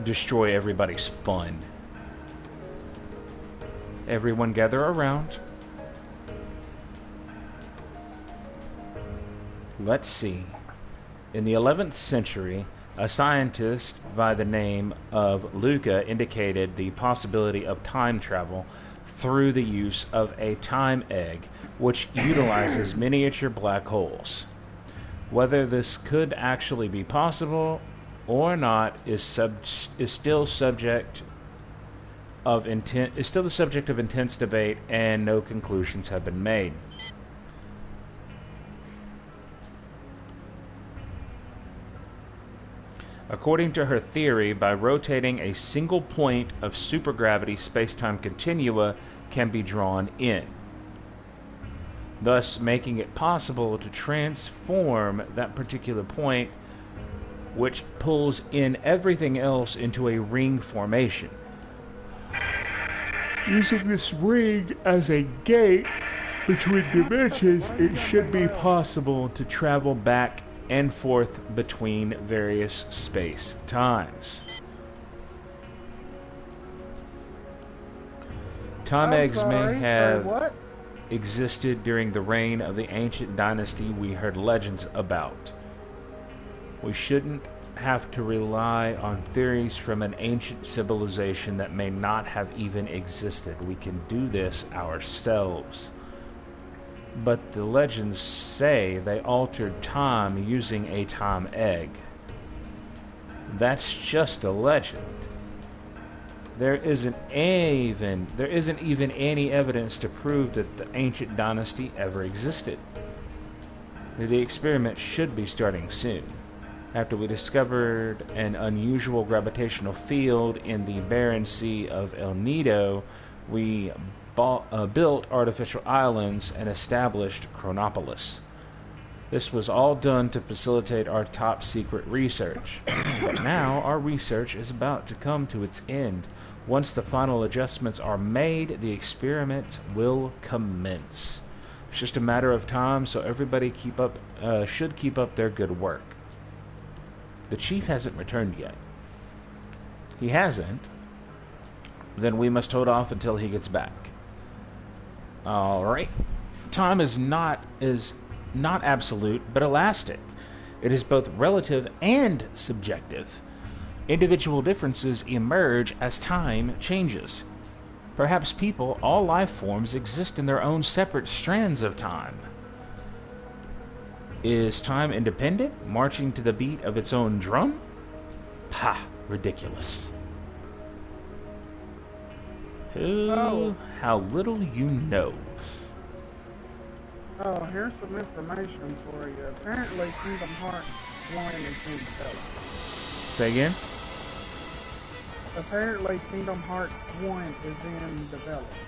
destroy everybody's fun. Everyone gather around. Let's see. In the 11th century, a scientist by the name of Luca indicated the possibility of time travel through the use of a time egg, which utilizes miniature black holes. Whether this could actually be possible or not is still the subject of intense debate, and no conclusions have been made. According to her theory, by rotating a single point of supergravity, space-time continua can be drawn in, thus making it possible to transform that particular point, which pulls in everything else into a ring formation. Using this ring as a gate between dimensions, it should be possible to travel back and forth between various space-times. Time eggs may have existed during the reign of the ancient dynasty we heard legends about. We shouldn't have to rely on theories from an ancient civilization that may not have even existed. We can do this ourselves. But the legends say they altered time using a time egg. That's just a legend. There isn't even any evidence to prove that the ancient dynasty ever existed. The experiment should be starting soon. After we discovered an unusual gravitational field in the barren sea of El Nido, we built artificial islands and established Chronopolis. This was all done to facilitate our top secret research. But now our research is about to come to its end. Once the final adjustments are made, the experiment will commence. It's just a matter of time, so everybody should keep up their good work. The chief hasn't returned yet. He hasn't? Then we must hold off until he gets back. Alright. Time is not absolute, but elastic. It is both relative and subjective. Individual differences emerge as time changes. Perhaps people, all life forms, exist in their own separate strands of time. Is time independent, marching to the beat of its own drum? Ha! Ridiculous. How little you know. Oh, here's some information for you. Apparently, Kingdom Hearts 1 is in development. Say again? Apparently, Kingdom Hearts 1 is in development.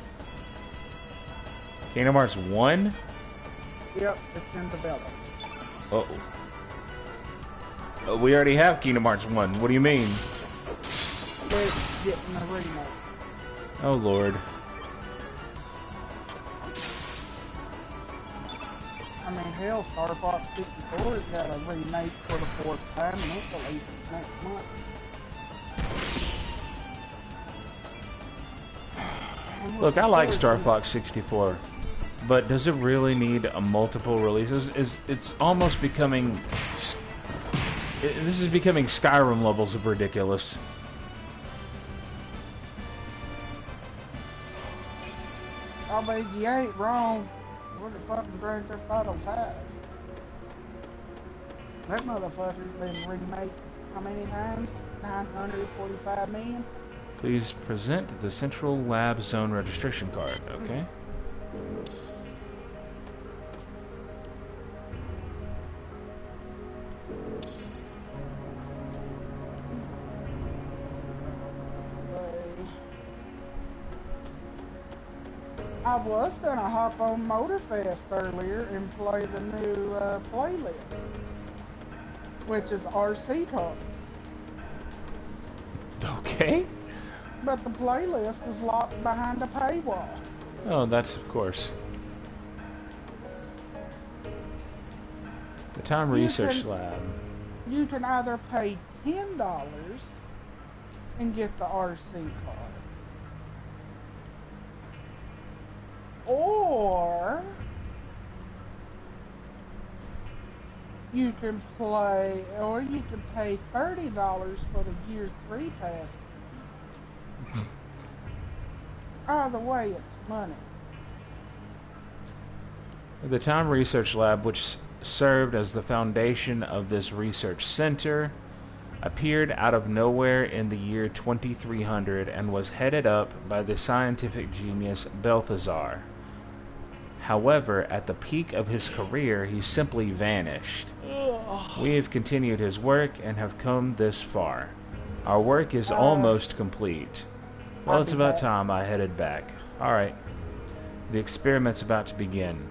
Kingdom Hearts 1? Yep, it's in development. Uh-oh. We already have Kingdom Hearts 1. What do you mean? It's getting a remake. Oh, Lord. I mean, hell, Star Fox 64 has got a remake for the 4th time, and it releases next month. Look, I like Star Fox 64, but does it really need a multiple releases? It's almost becoming... This is becoming Skyrim levels of ridiculous. I mean, you ain't wrong. We're the fucking Grand Theft Auto 5. That motherfucker's been remade how many times? 945 million? Please present the Central Lab Zone registration card, okay? I was gonna hop on Motorfest earlier and play the new playlist, which is RC cars. Okay. But the playlist was locked behind a paywall. Oh, that's of course. The Town Research Lab. You can either pay $10 and get the RC car, or you can pay $30 for the Gears 3 pass. Either way, it's money. The Town Research Lab, which served as the foundation of this research center, appeared out of nowhere in the year 2300 and was headed up by the scientific genius Balthazar. However, at the peak of his career, he simply vanished. We have continued his work and have come this far. Our work is almost complete. Well, it's about time I headed back. Alright. The experiment's about to begin.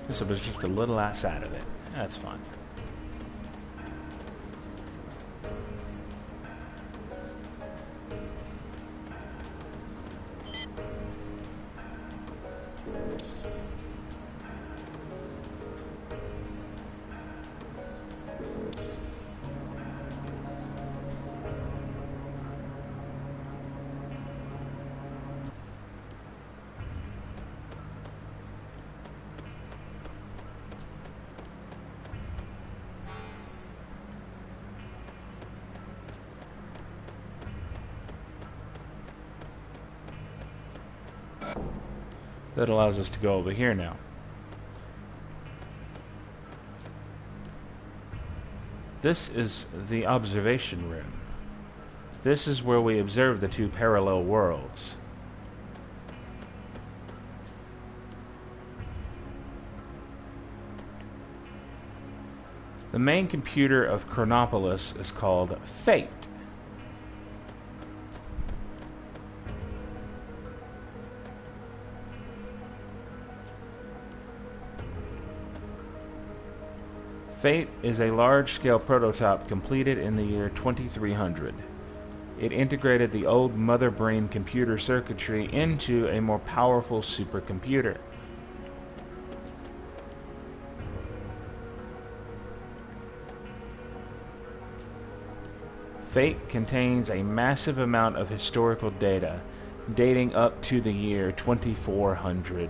This was just a little outside of it. That's fine. That allows us to go over here now. This is the observation room. This is where we observe the two parallel worlds. The main computer of Chronopolis is called Fate. Fate is a large-scale prototype completed in the year 2300. It integrated the old mother brain computer circuitry into a more powerful supercomputer. Fate contains a massive amount of historical data dating up to the year 2400.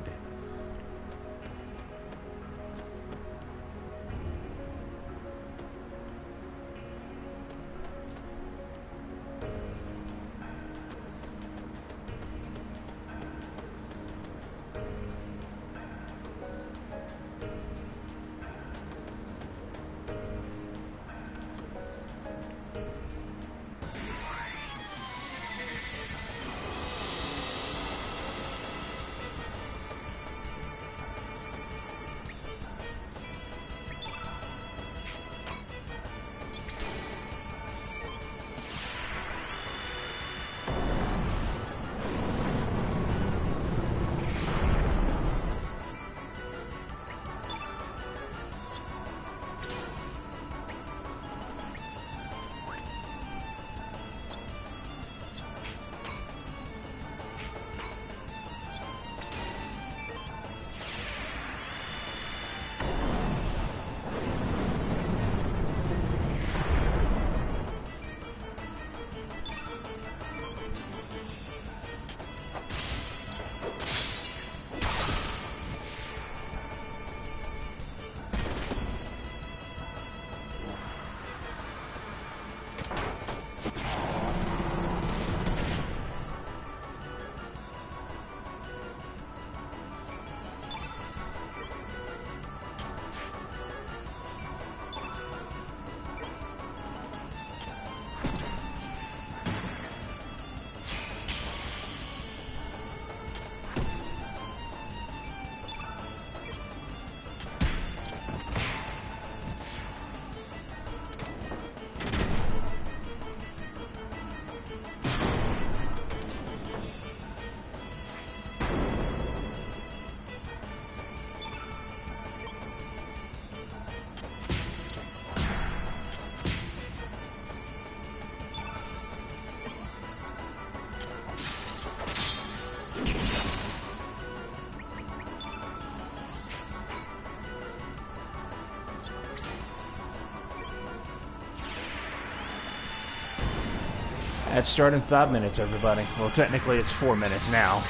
That's start in 5 minutes, everybody. Well, technically it's 4 minutes now.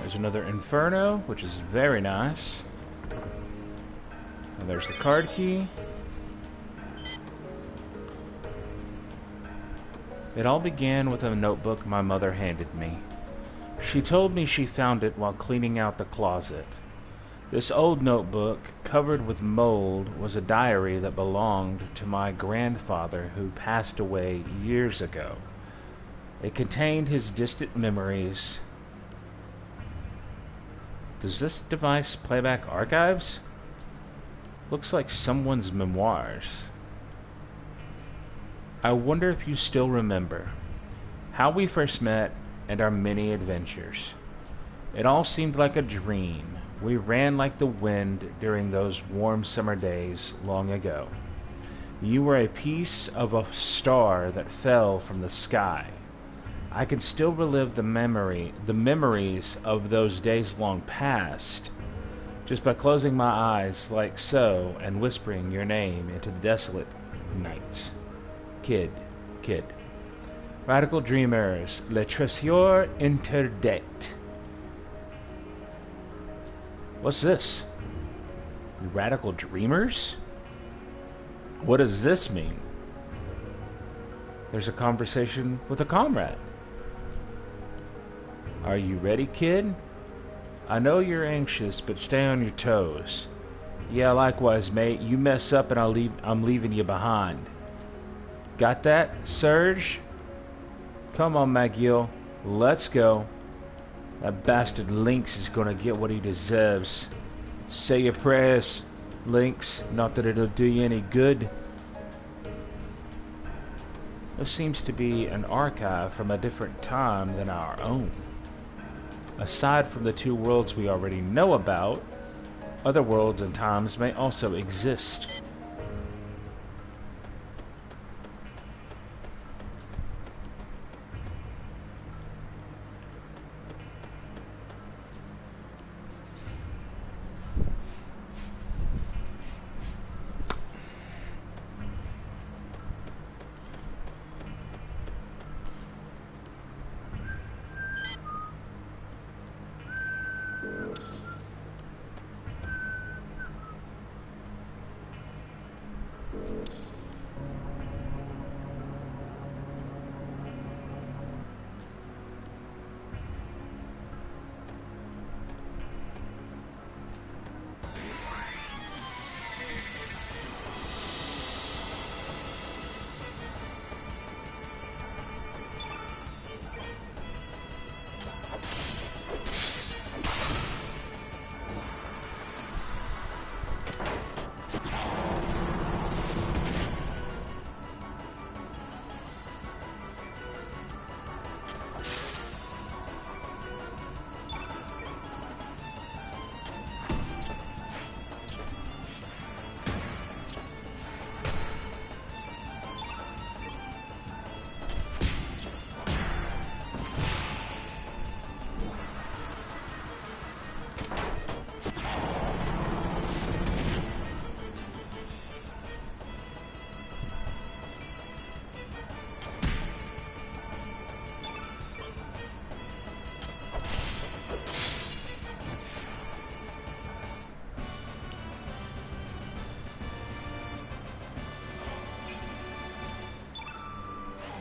There's another Inferno, which is very nice. And there's the card key. It all began with a notebook my mother handed me. She told me she found it while cleaning out the closet. This old notebook, covered with mold, was a diary that belonged to my grandfather who passed away years ago. It contained his distant memories. Does this device play back archives? Looks like someone's memoirs. I wonder if you still remember how we first met and our many adventures. It all seemed like a dream. We ran like the wind during those warm summer days long ago. You were a piece of a star that fell from the sky. I can still relive the memories of those days long past, just by closing my eyes like so and whispering your name into the desolate night. Kid. Radical Dreamers, Le Trésor Interdit. What's this? Radical Dreamers? What does this mean? There's a conversation with a comrade. Are you ready, kid? I know you're anxious, but stay on your toes. Yeah, likewise, mate. You mess up and I'm leaving you behind. Got that, Serge? Come on, McGill. Let's go. That bastard Lynx is gonna get what he deserves. Say your prayers, Lynx. Not that it'll do you any good. This seems to be an archive from a different time than our own. Aside from the two worlds we already know about, other worlds and times may also exist.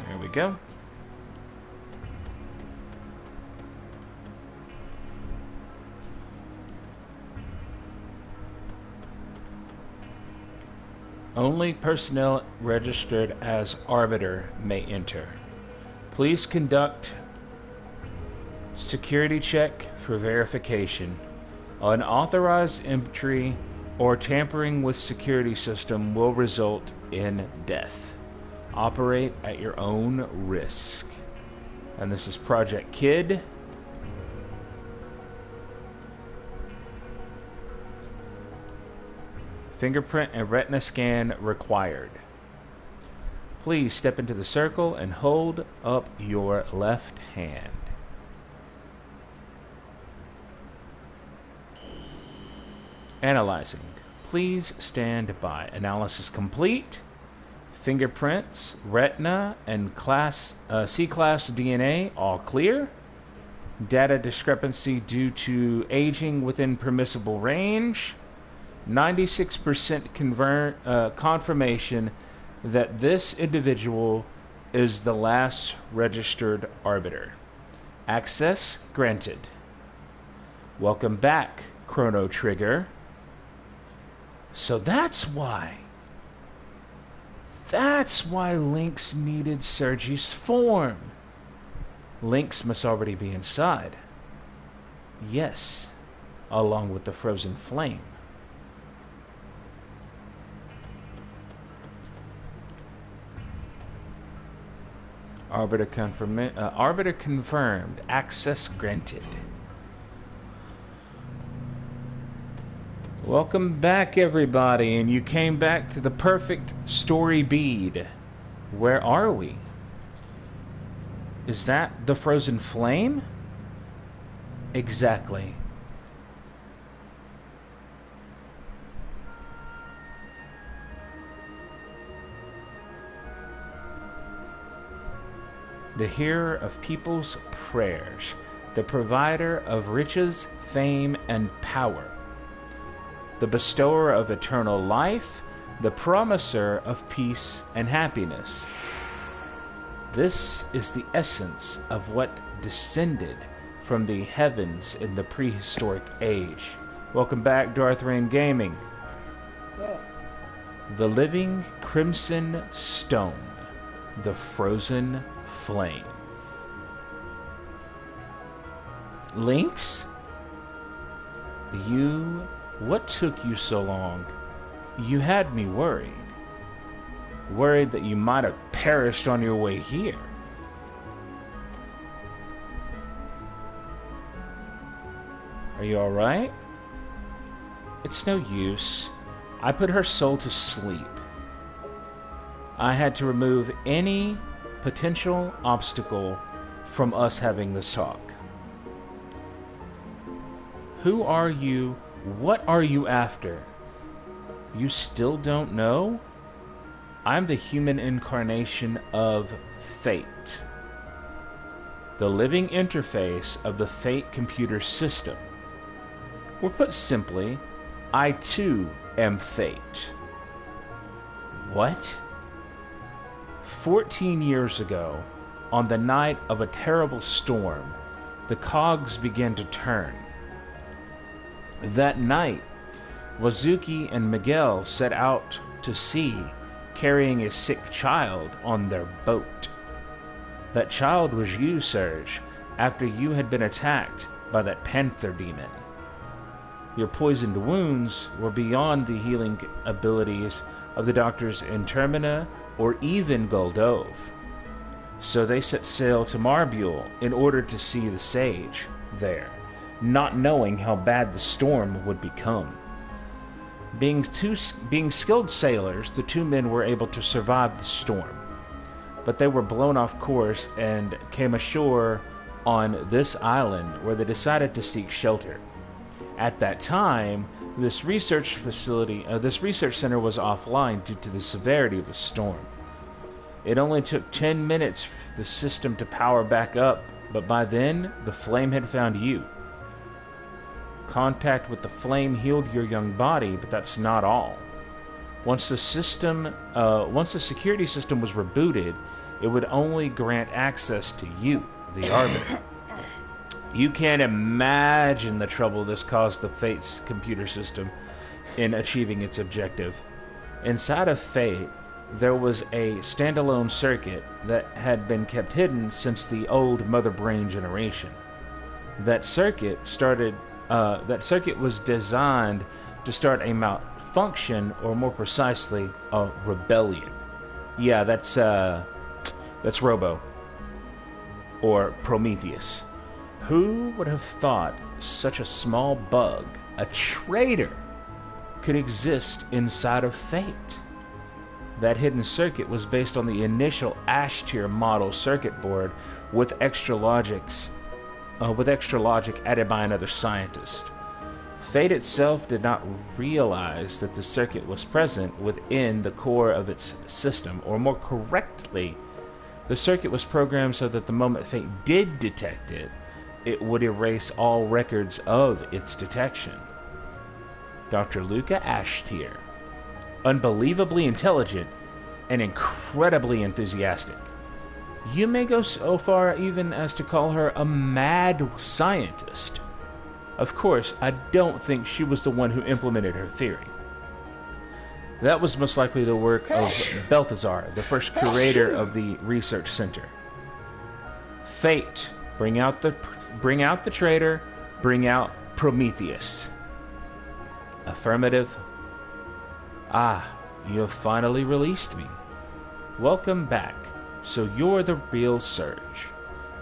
There we go. Only personnel registered as Arbiter may enter. Please conduct security check for verification. Unauthorized entry or tampering with security system will result in death. Operate at your own risk. And this is Project Kid. Fingerprint and retina scan required. Please step into the circle and hold up your left hand. Analyzing. Please stand by. Analysis complete. Fingerprints, retina, and C-class DNA all clear. Data discrepancy due to aging within permissible range. 96% confirmation that this individual is the last registered arbiter. Access granted. Welcome back, Chrono Trigger. So that's why Lynx needed Sergi's form. Lynx must already be inside. Yes, along with the frozen flame. Arbiter confirmed. Access granted. Welcome back, everybody, and you came back to the perfect story bead. Where are we? Is that the frozen flame? Exactly. The hearer of people's prayers, the provider of riches, fame, and power, the bestower of eternal life, the promiser of peace and happiness. This is the essence of what descended from the heavens in the prehistoric age. Welcome back, Darth Rain Gaming. Yeah. The living crimson stone, the frozen flame. Lynx? What took you so long? You had me worried. Worried that you might have perished on your way here. Are you alright? It's no use. I put her soul to sleep. I had to remove any potential obstacle from us having this talk. Who are you? What are you after? You still don't know? I'm the human incarnation of Fate. The living interface of the Fate computer system. Or put simply, I too am Fate. What? 14 years ago, on the night of a terrible storm, the cogs began to turn. That night, Wazuki and Miguel set out to sea, carrying a sick child on their boat. That child was you, Serge, after you had been attacked by that panther demon. Your poisoned wounds were beyond the healing abilities of the doctors in Termina or even Goldove. So they set sail to Marbule in order to see the sage there, not knowing how bad the storm would become. Being skilled sailors, the two men were able to survive the storm, but they were blown off course and came ashore on this island where they decided to seek shelter. At that time, this research center was offline due to the severity of the storm. It only took 10 minutes for the system to power back up, but by then, the flame had found you. Contact with the flame healed your young body, but that's not all. Once the security system was rebooted, it would only grant access to you, the Arbiter. You can't imagine the trouble this caused the Fate's computer system in achieving its objective. Inside of Fate, there was a standalone circuit that had been kept hidden since the old Mother Brain generation. That circuit was designed to start a malfunction, or more precisely, a rebellion. Yeah, that's Robo, or Prometheus. Who would have thought such a small bug, a traitor, could exist inside of Fate? That hidden circuit was based on the initial Ash tier model circuit board with extra logic added by another scientist. Fate itself did not realize that the circuit was present within the core of its system, or more correctly, the circuit was programmed so that the moment Fate did detect it, it would erase all records of its detection. Dr. Luca Ashtier, unbelievably intelligent and incredibly enthusiastic. You may go so far even as to call her a mad scientist. Of course, I don't think she was the one who implemented her theory. That was most likely the work of Balthazar, the first curator of the research center. Fate, bring out the traitor, bring out Prometheus. Affirmative. Ah, you have finally released me. Welcome back. So you're the real Surge.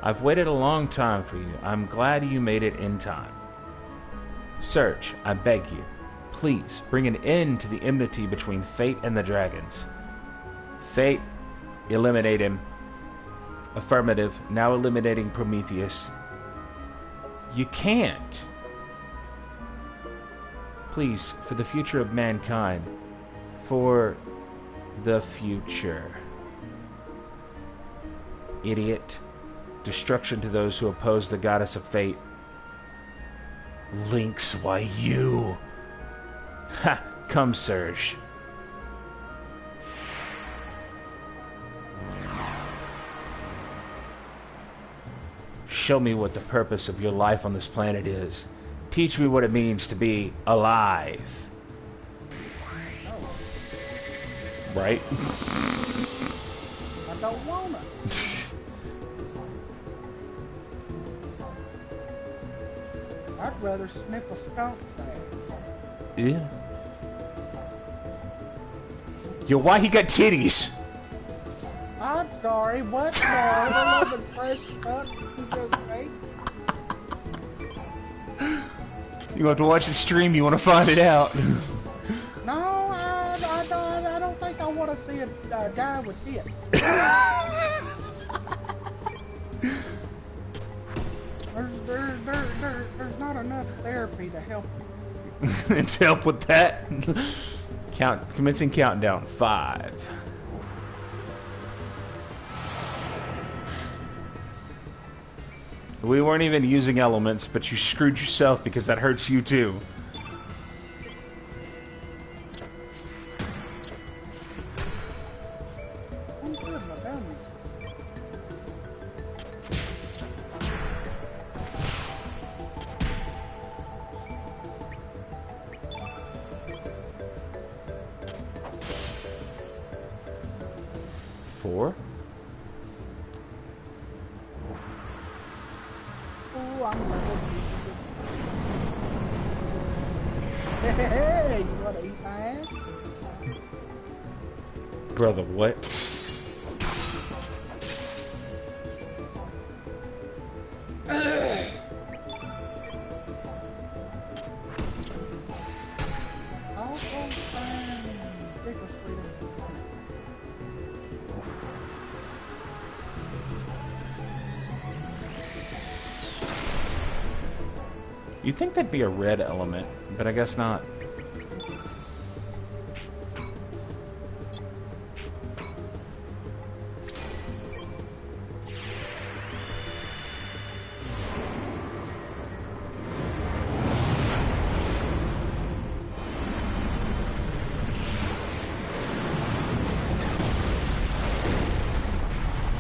I've waited a long time for you. I'm glad you made it in time. Surge, I beg you, please bring an end to the enmity between Fate and the dragons. Fate, eliminate him. Affirmative, now eliminating Prometheus. You can't. Please, for the future of mankind. For the future. Idiot. Destruction to those who oppose the goddess of fate. Lynx, why you? Ha! Come, Surge. Show me what the purpose of your life on this planet is. Teach me what it means to be alive. Right? I don't wanna. I'd rather sniff a skunk's ass. Yeah. Yo, why he got titties? I'm sorry, what? No, I love a fresh cut. Okay. You have to watch the stream. You want to find it out. No, I don't think I want to see a guy with tits. There's not enough therapy to help. To help with that, commencing countdown. 5. We weren't even using elements, but you screwed yourself because that hurts you too. I'm good, my dummies. Four. Oh, I'm level. Hey, you wanna eat my ass? Brother, what? You'd think that'd be a red element, but I guess not.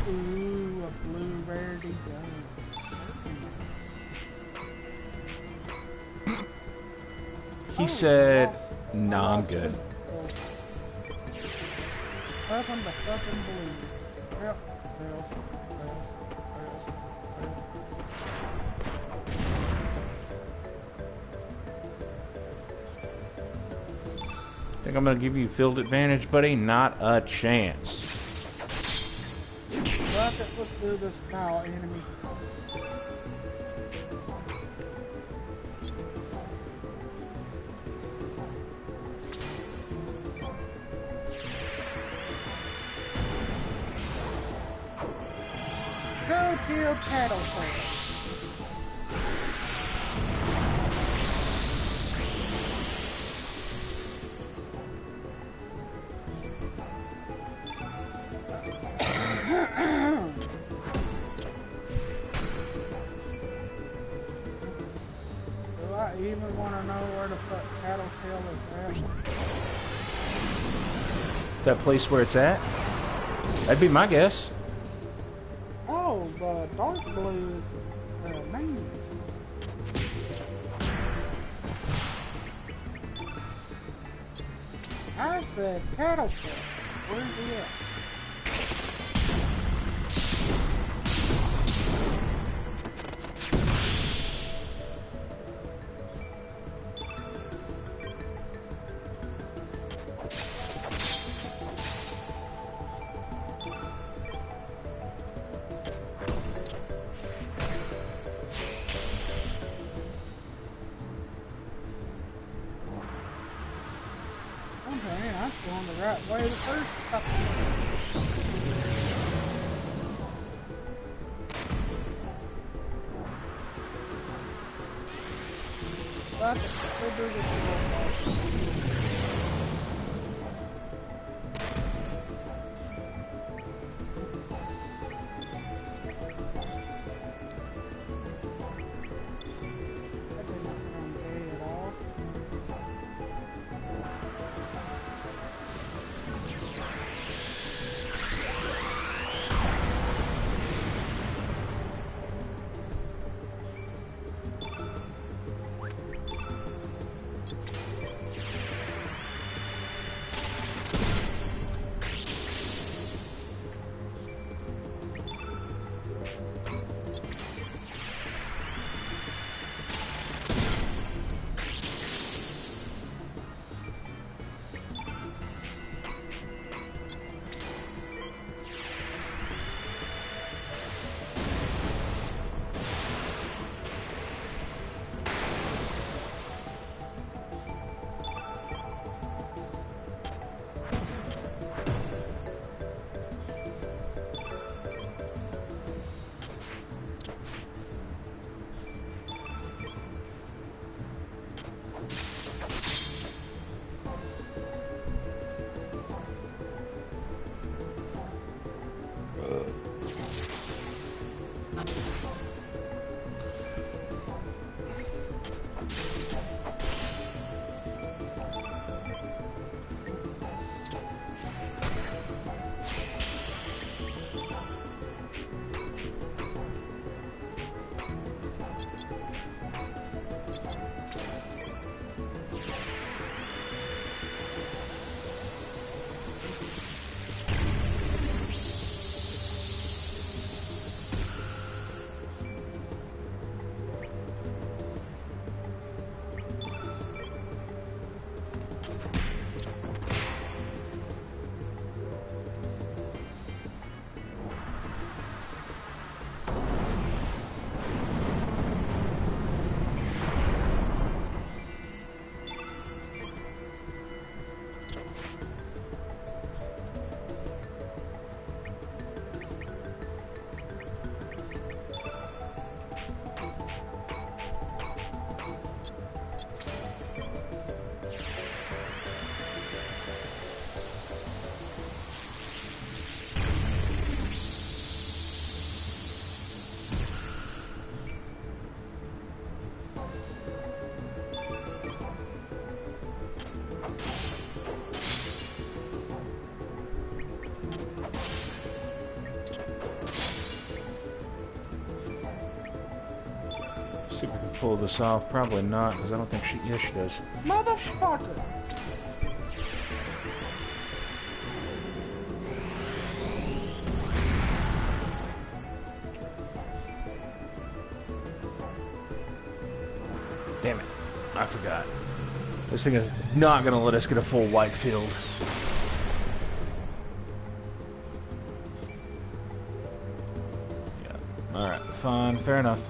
Ooh, a blue rarity gun. He said, "Nah, I'm good." Nothing but fucking blues. Yep. Sales. Think I'm gonna give you field advantage, buddy? Not a chance. Fuck it, let's do this now, enemy. Go kill Tattletale. Do I even want to know where the fuck Tattletale is at? That place where it's at? That'd be my guess. Oh, the dark blue is name. I said Tattletale. Where's he at? Okay, I'm going the right way the first time. Fuck it, go do this little That didn't sound gay at all. See if I can pull this off. Probably not, because I don't think she... Yes, she does. Motherfucker! I forgot. This thing is not gonna let us get a full white field. Yeah. Alright, fine, fair enough.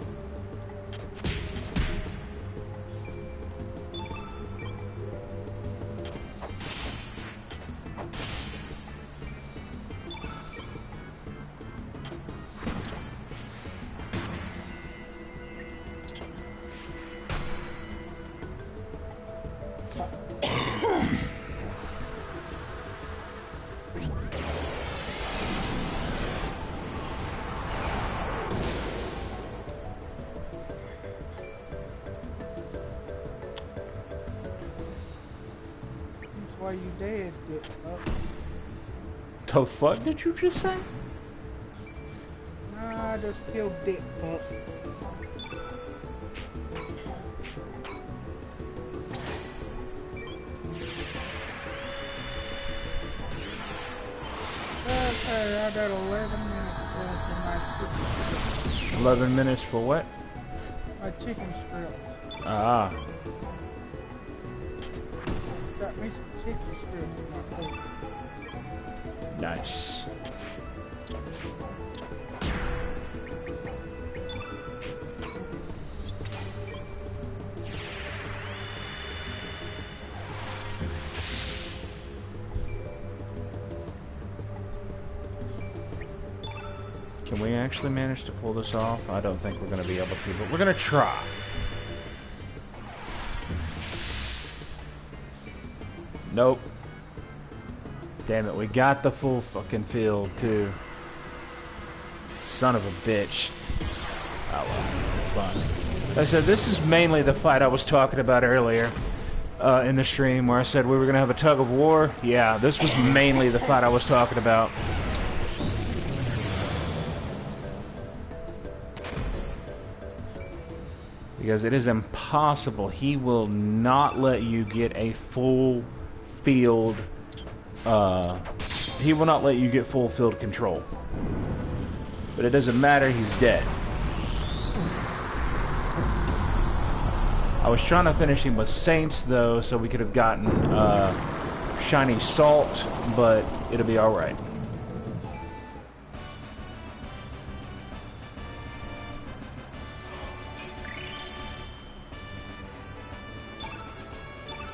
Why you dead, Dick? The fuck did you just say? Nah, I just killed Dick Fuck. Okay, I got 11 minutes for my chicken strips. 11 minutes for what? My chicken strips. Ah. Got me some chicken strips in my plate. Nice. Can we actually manage to pull this off? I don't think we're going to be able to, but we're going to try. Nope. Damn it, we got the full fucking field, too. Son of a bitch. Oh well, it's fine. Like I said, this is mainly the fight I was talking about earlier in the stream, where I said we were going to have a tug of war. Yeah, this was mainly the fight I was talking about. Because it is impossible. He will not let you get a full field. He will not let you get full field control. But it doesn't matter. He's dead. I was trying to finish him with Saints though, so we could have gotten shiny salt, but it'll be all right.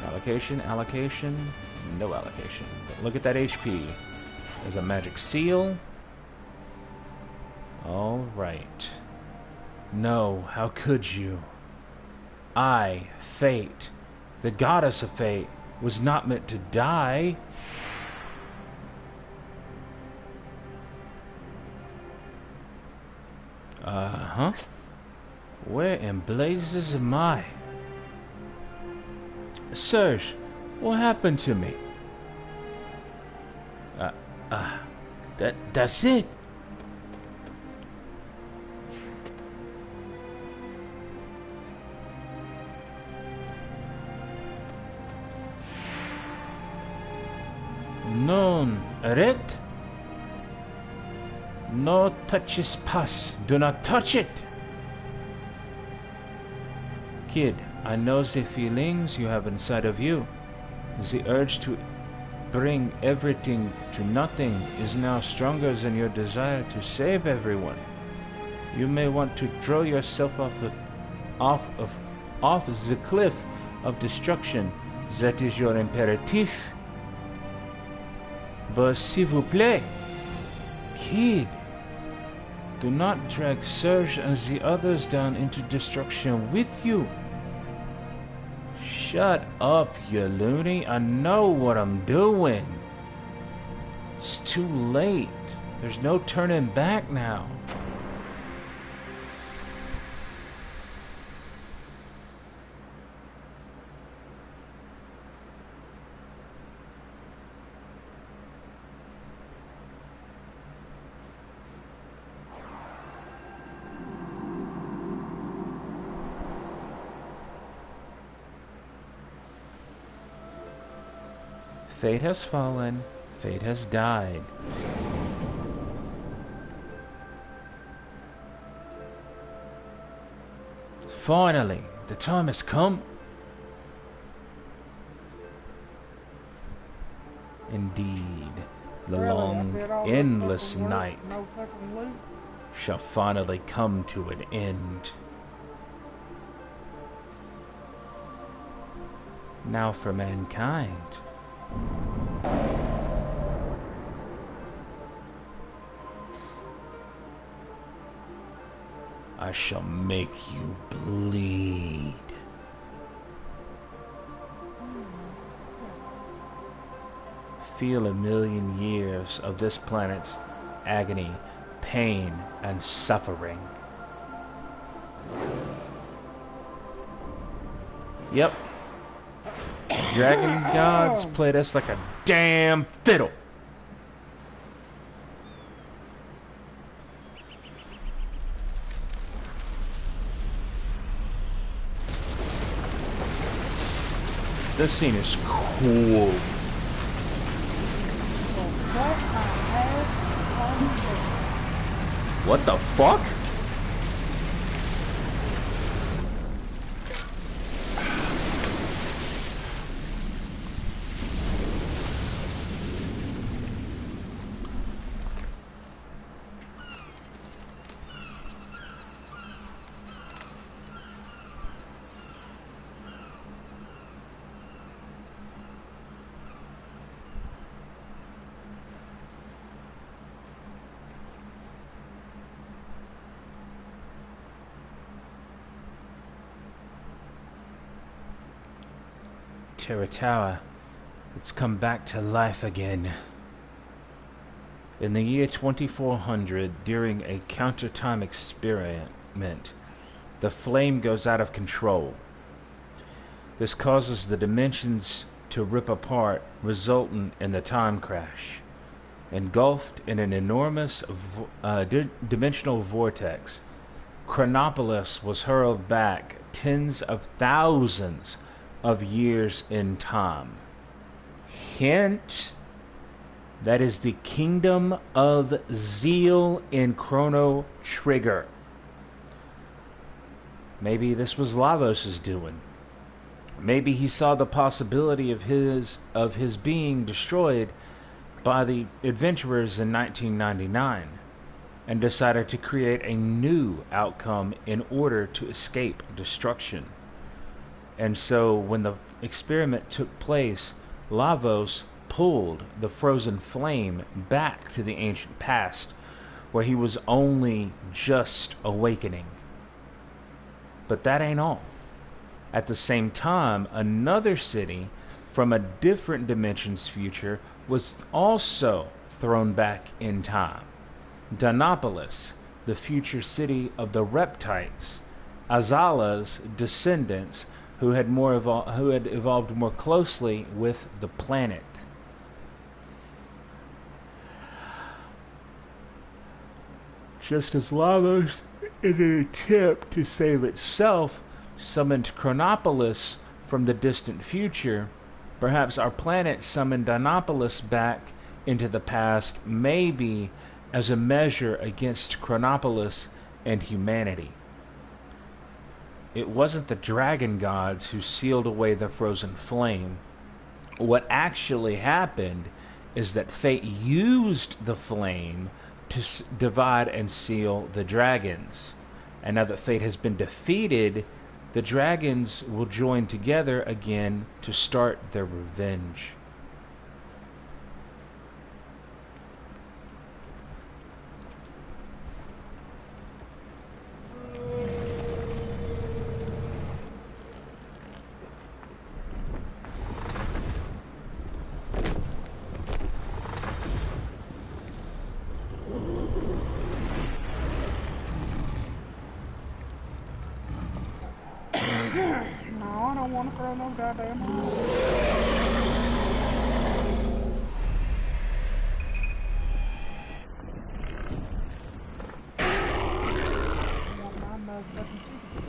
Allocation, no allocation. But look at that HP. There's a magic seal. Alright. No, how could you? I, Fate, the goddess of fate, was not meant to die. Uh-huh. Where in blazes am I? Serge, what happened to me? That's it. Non, erect? No touches pass. Do not touch it. Kid, I know the feelings you have inside of you. The urge to bring everything to nothing is now stronger than your desire to save everyone. You may want to throw yourself off the cliff of destruction. That is your imperative. But s'il vous plaît, kid, do not drag Serge and the others down into destruction with you. Shut up, you loony. I know what I'm doing. It's too late. There's no turning back now. Fate has fallen, fate has died. Finally, the time has come. Indeed, the Really, I long, did all this endless fucking work night for no fucking loot. shall finally come to an end. Now for mankind. I shall make you bleed. Feel a million years of this planet's agony, pain, and suffering. Yep. Dragon gods played us like a damn fiddle. This scene is cool. What the fuck? Terra Tower, it's come back to life again. In the year 2400, during a counter-time experiment, the flame goes out of control. This causes the dimensions to rip apart, resulting in the time crash. Engulfed in an enormous dimensional vortex, Chronopolis was hurled back tens of thousands of years in time. Hint, that is the kingdom of Zeal in Chrono Trigger. Maybe this was Lavos' doing. Maybe he saw the possibility of his being destroyed by the adventurers in 1999 and decided to create a new outcome in order to escape destruction. And so when the experiment took place, Lavos pulled the frozen flame back to the ancient past, where he was only just awakening. But that ain't all. At the same time, another city from a different dimension's future was also thrown back in time. Dinopolis, the future city of the Reptites, Azala's descendants, who had evolved more closely with the planet. Just as Lavos, in an attempt to save itself, summoned Chronopolis from the distant future, perhaps our planet summoned Dinopolis back into the past, maybe as a measure against Chronopolis and humanity. It wasn't the dragon gods who sealed away the frozen flame. What actually happened is that fate used the flame to divide and seal the dragons. And now that fate has been defeated, the dragons will join together again to start their revenge. No, I don't want to throw no goddamn hole. I want my motherfucking chicken.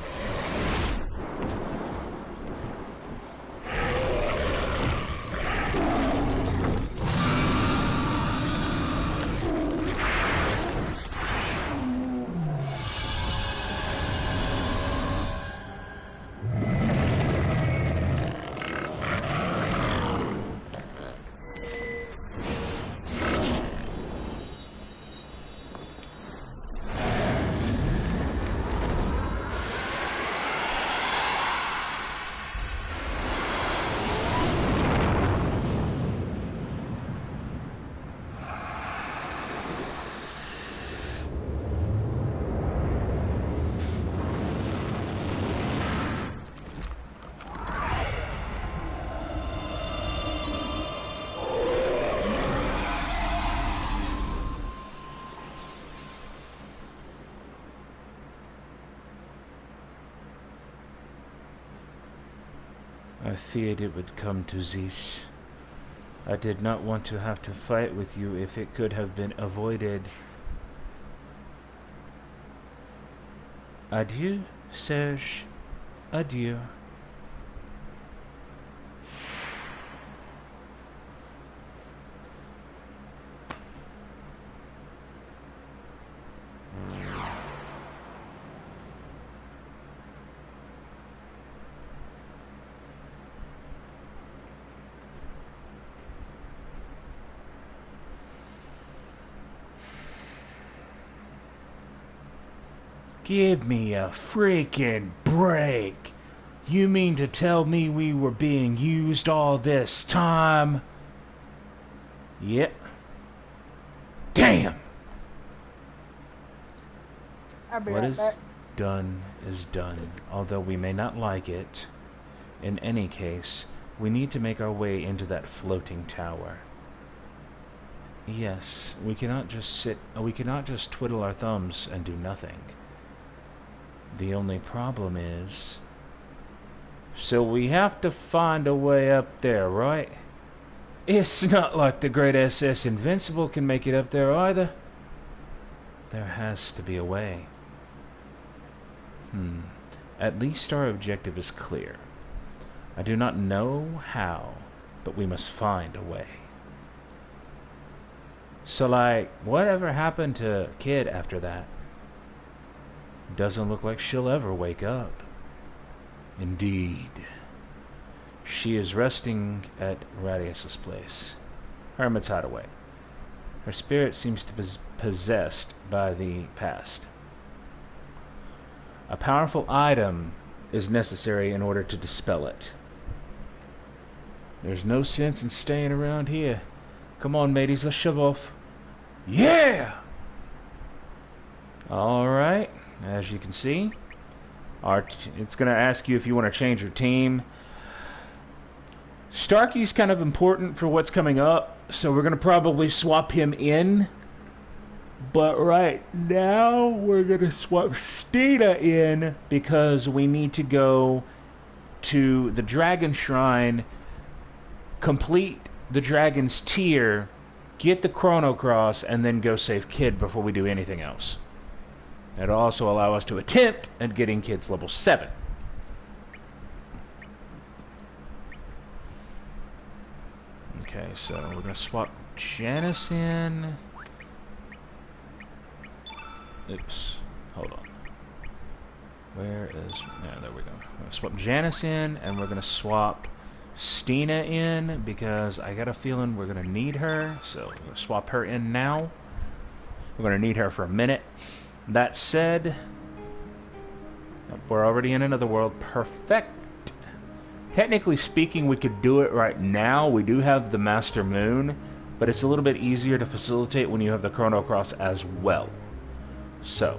I feared it would come to this. I did not want to have to fight with you if it could have been avoided. Adieu, Serge. Adieu. Give me a freaking break. You mean to tell me we were being used all this time? Yep. Damn! I'll be What right is back. done is done, although we may not like it. In any case, we need to make our way into that floating tower. Yes, we cannot just twiddle our thumbs and do nothing. The only problem is... So we have to find a way up there, right? It's not like the great SS Invincible can make it up there either. There has to be a way. At least our objective is clear. I do not know how, but we must find a way. So, like, whatever happened to Kid after that? Doesn't look like she'll ever wake up. Indeed. She is resting at Radius's place. Hermit's hideaway. Her spirit seems to be possessed by the past. A powerful item is necessary in order to dispel it. There's no sense in staying around here. Come on, mateys, let's shove off. Yeah! Alright, as you can see, it's going to ask you if you want to change your team. Starkey's kind of important for what's coming up, so we're going to probably swap him in. But right now, we're going to swap Stina in because we need to go to the Dragon Shrine, complete the Dragon's Tier, get the Chrono Cross, and then go save Kid before we do anything else. It'll also allow us to attempt at getting Kid's level 7. Okay, so we're going to swap Janice in. Oops. Hold on. Where is... Yeah, there we go. We're going to swap Janice in, and we're going to swap Stina in, because I got a feeling we're going to need her. So we're going to swap her in now. We're going to need her for a minute. That said, we're already in another world. Perfect. Technically speaking, we could do it right now. We do have the Master Moon, but it's a little bit easier to facilitate when you have the Chrono Cross as well. So...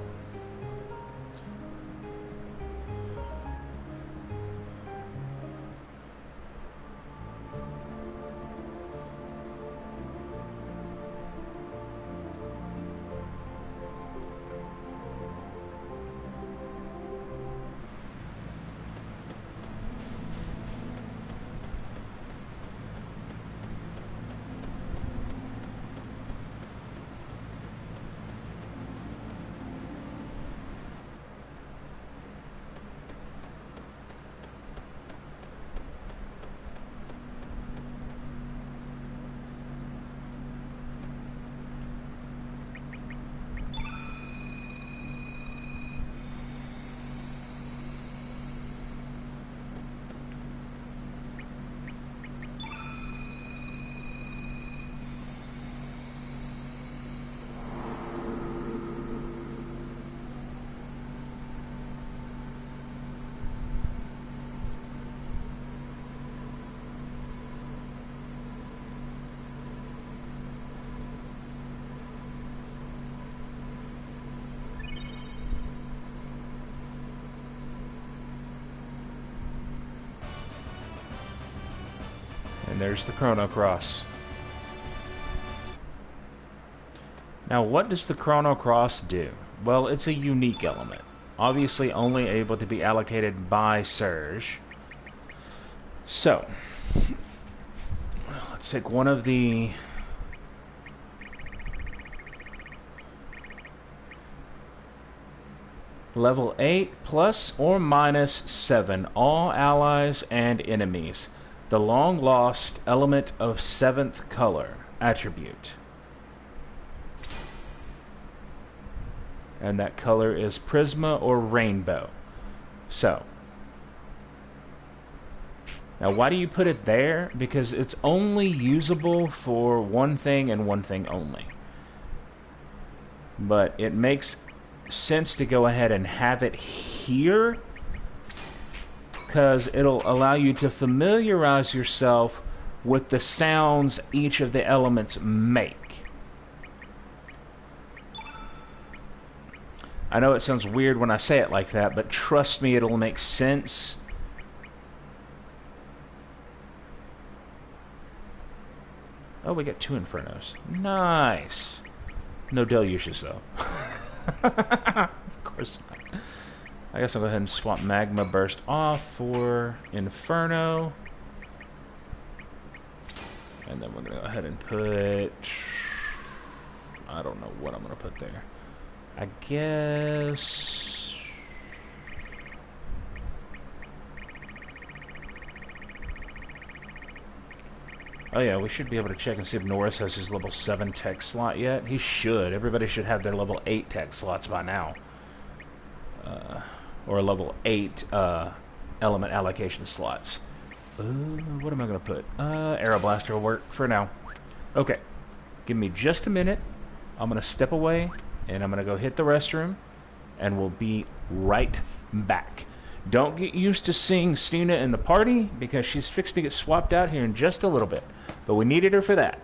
And there's the Chrono Cross. Now, what does the Chrono Cross do? Well, it's a unique element. Obviously only able to be allocated by Serge. So, let's take one of the... Level 8 plus or minus 7, all allies and enemies. The long-lost element of 7th color attribute. And that color is Prisma or Rainbow. So, now why do you put it there? Because it's only usable for one thing and one thing only. But it makes sense to go ahead and have it here, because it'll allow you to familiarize yourself with the sounds each of the elements make. I know it sounds weird when I say it like that, but trust me, it'll make sense. Oh, we got 2 Infernos. Nice. No deluges, though. Of course not. I guess I'll go ahead and swap Magma Burst off for Inferno. And then we're going to go ahead and put... I don't know what I'm going to put there. I guess... Oh yeah, we should be able to check and see if Norris has his level 7 tech slot yet. He should. Everybody should have their level 8 tech slots by now. Or level 8 element allocation slots. What am I going to put? Aeroblaster will work for now. Okay. Give me just a minute. I'm going to step away, and I'm going to go hit the restroom, and we'll be right back. Don't get used to seeing Stina in the party, because she's fixed to get swapped out here in just a little bit. But we needed her for that.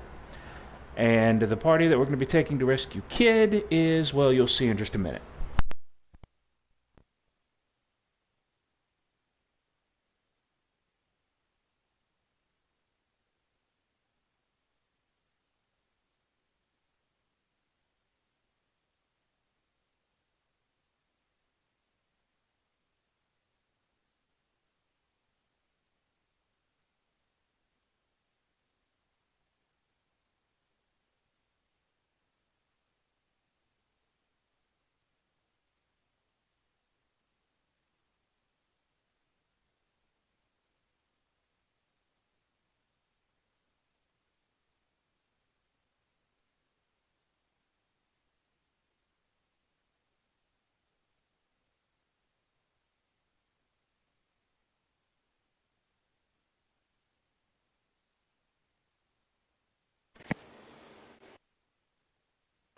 And the party that we're going to be taking to rescue Kid is, well, you'll see in just a minute.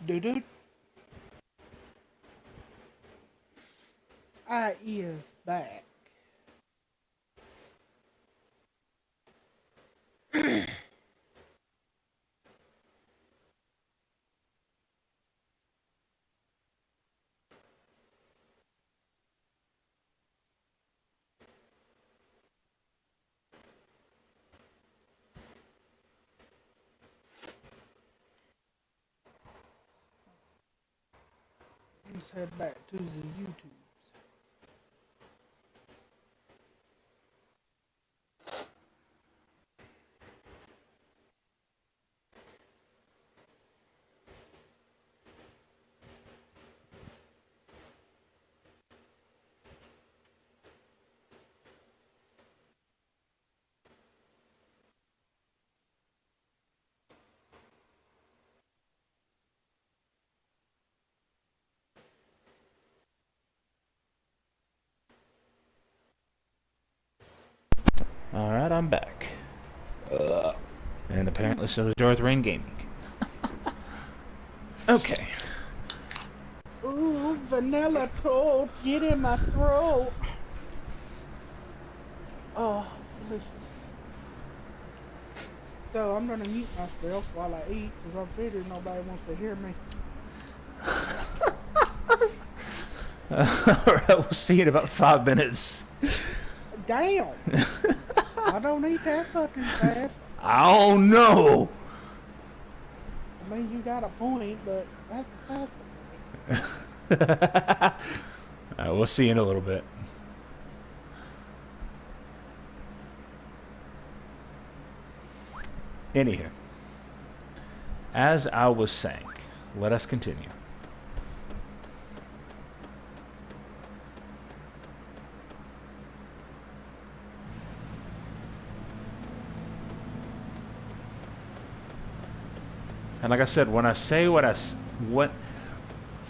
Doo-doo. I is back. Let's head back to the YouTube. Alright, I'm back. And apparently so is Darth Rain Gaming. Okay. Ooh, vanilla toast, get in my throat. Oh, delicious. So I'm gonna mute myself while I eat, because I'm figuring nobody wants to hear me. Alright, we'll see you in about 5 minutes. Damn! I don't eat that fucking fast. Oh no! I mean, you got a point, but that's We'll see you in a little bit. Anywho, as I was saying, let us continue. And like I said, when I say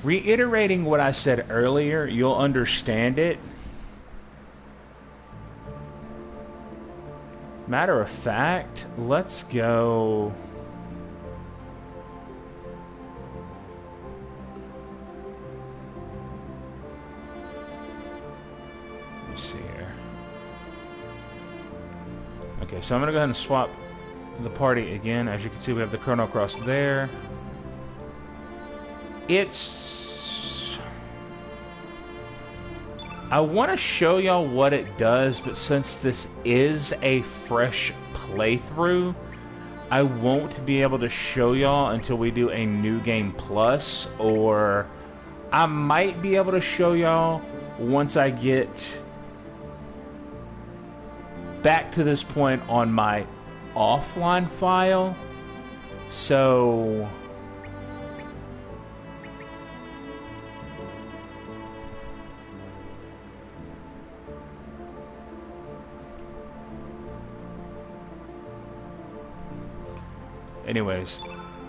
reiterating what I said earlier, you'll understand it. Matter of fact, let's go. Let's see here. Okay, so I'm gonna go ahead and swap the party again. As you can see, we have the Chrono Cross there. I want to show y'all what it does, but since this is a fresh playthrough, I won't be able to show y'all until we do a New Game Plus, or I might be able to show y'all once I get back to this point on my offline file. So anyways,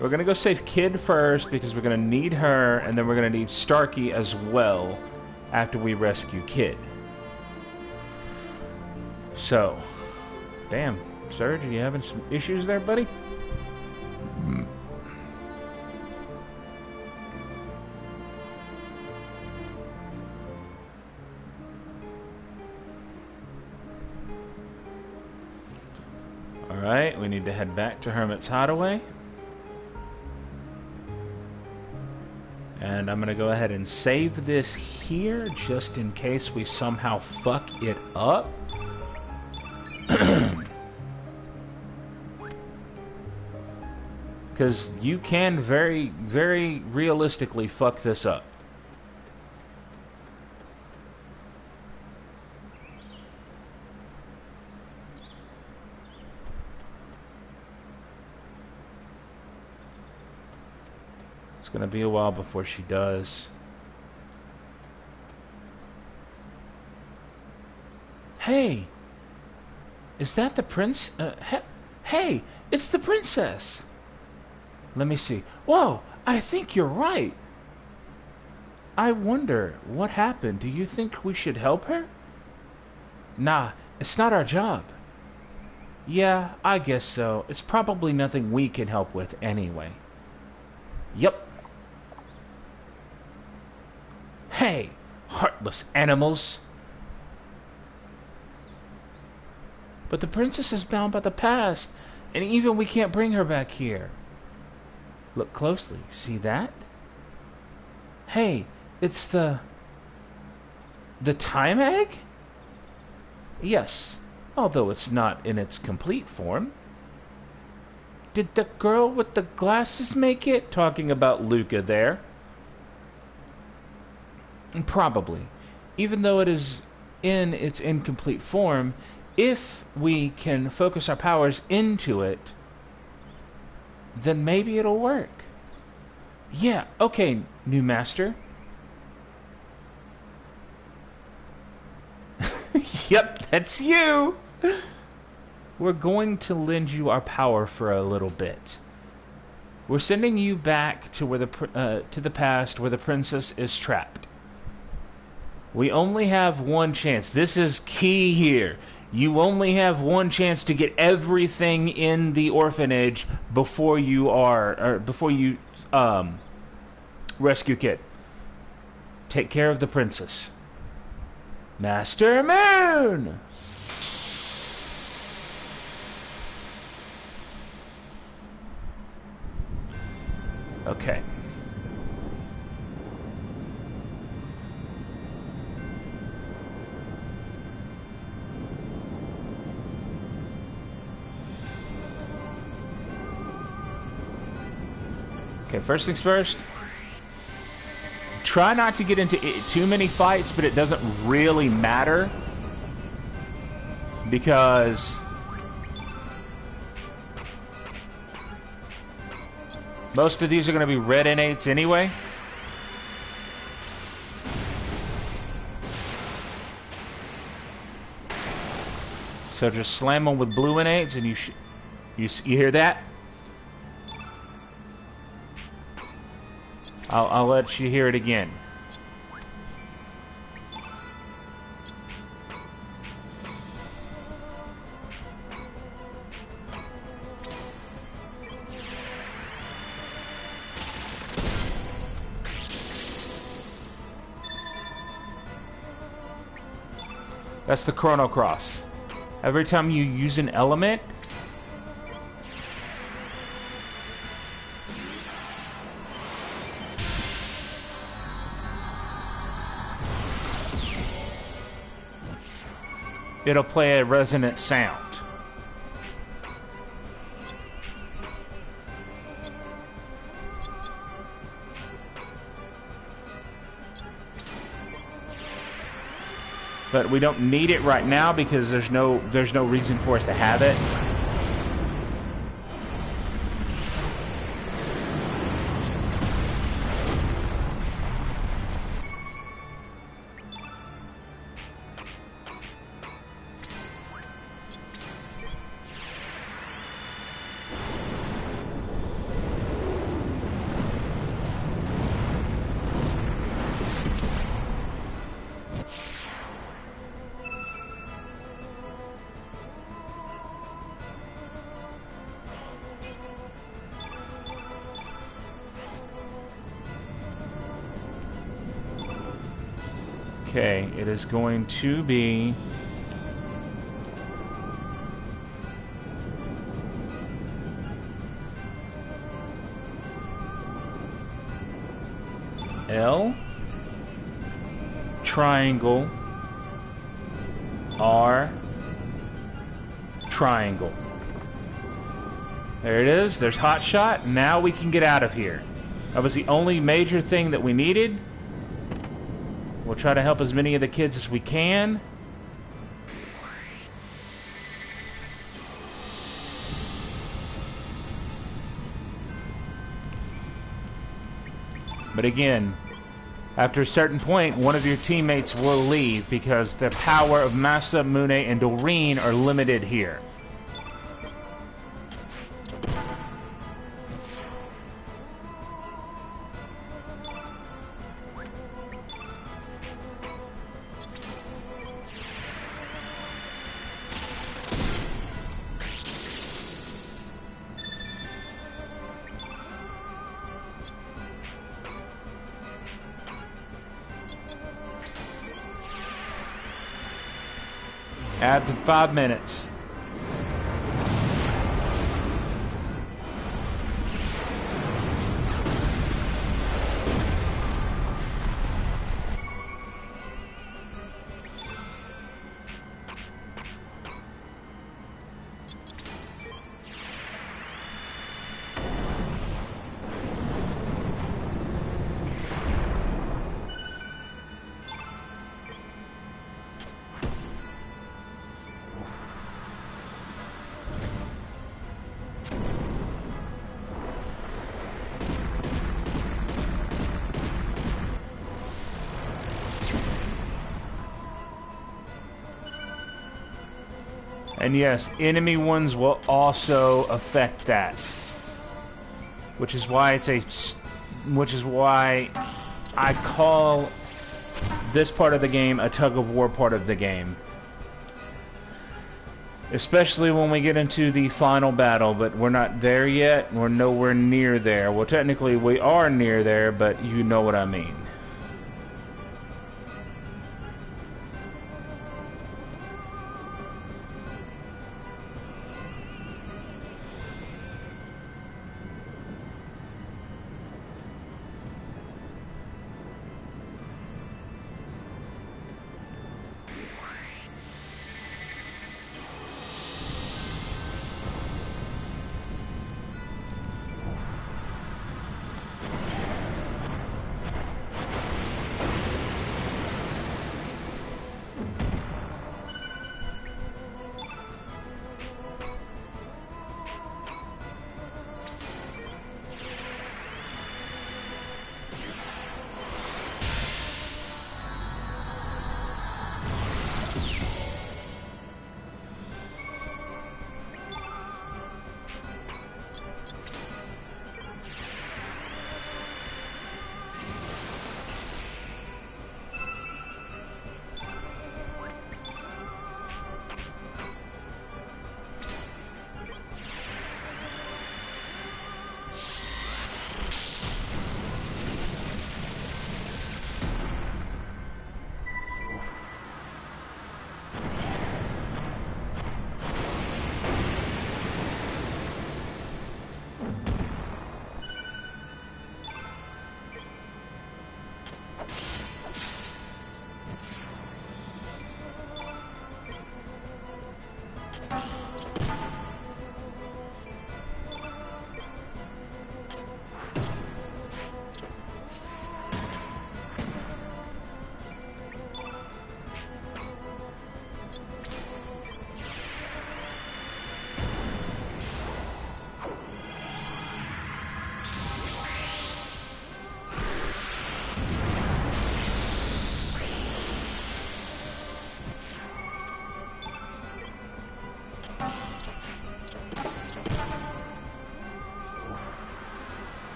we're gonna go save Kid first because we're gonna need her, and then we're gonna need Starkey as well after we rescue Kid. So, damn, Serge, are you having some issues there, buddy? Alright, we need to head back to Hermit's Hideaway. And I'm going to go ahead and save this here just in case we somehow fuck it up. Because you can very, very realistically fuck this up. It's going to be a while before she does. Hey! Is that the prince? Hey! It's the princess! Let me see. Whoa! I think you're right! I wonder, what happened? Do you think we should help her? Nah, it's not our job. Yeah, I guess so. It's probably nothing we can help with anyway. Yep. Hey, heartless animals! But the princess is bound by the past, and even we can't bring her back here. Look closely. See that? Hey, it's the time egg? Yes, although it's not in its complete form. Did the girl with the glasses make it? Talking about Luca there. Probably. Even though it is in its incomplete form, if we can focus our powers into it, then maybe it'll work. Yeah, okay, new master. Yep, that's you! We're going to lend you our power for a little bit. We're sending you back to where to the past where the princess is trapped. We only have one chance. This is key here. You only have one chance to get everything in the orphanage before you rescue Kid. Take care of the princess. Master Moon! Okay. Okay, first things first. Try not to get into too many fights, but it doesn't really matter. Because Most of these are going to be red N8s anyway. So just slam them with blue N8s and you hear that? I'll let you hear it again. That's the Chrono Cross. Every time you use an element, it'll play a resonant sound. But we don't need it right now because there's no reason for us to have it. Okay, it is going to be L, triangle, R, triangle. There it is. There's Hot Shot. Now we can get out of here. That was the only major thing that we needed. We'll try to help as many of the kids as we can. But again, after a certain point, one of your teammates will leave because the power of Masa, Mune, and Doreen are limited here. Adds in 5 minutes. And yes, enemy ones will also affect that. Which is why I call this part of the game a tug-of-war part of the game. Especially when we get into the final battle, but we're not there yet. We're nowhere near there. Well, technically we are near there, but you know what I mean.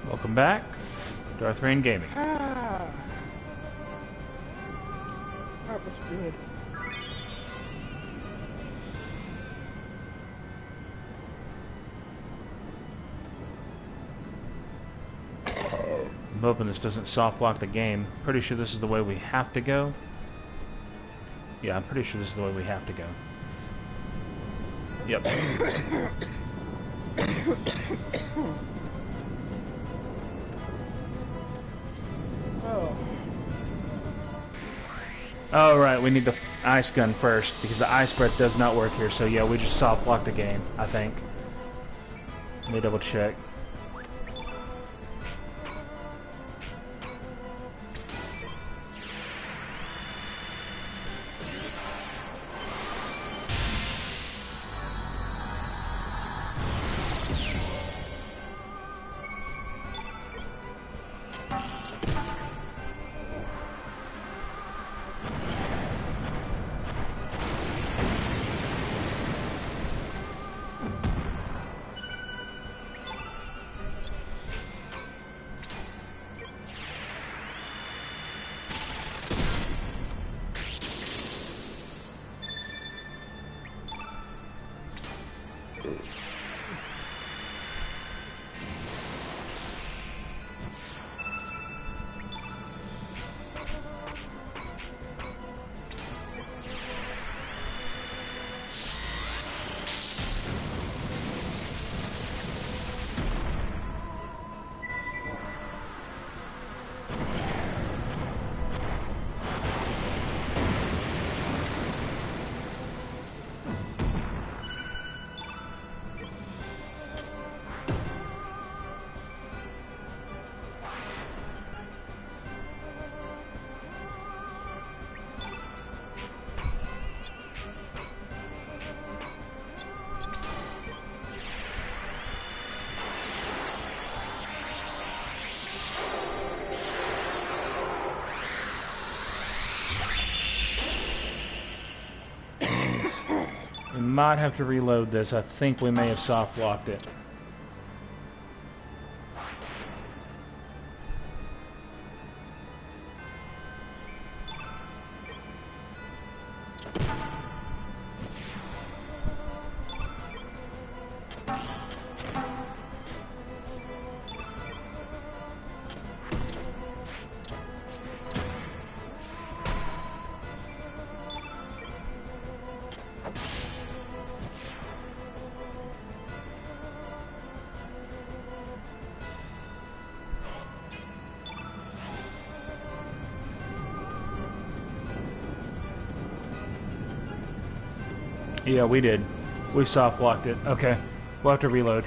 Welcome back, Darth Rain Gaming. Ah, that was good. I'm hoping this doesn't soft lock the game. Pretty sure this is the way we have to go. Yeah, I'm pretty sure this is the way we have to go. Yep. Oh, Oh, right, we need the ice gun first, because the ice breath does not work here, so yeah, we just soft lock the game, I think. Let me double check. We might have to reload this. I think we may have soft locked it. Yeah, we did. We soft locked it. Okay. We'll have to reload.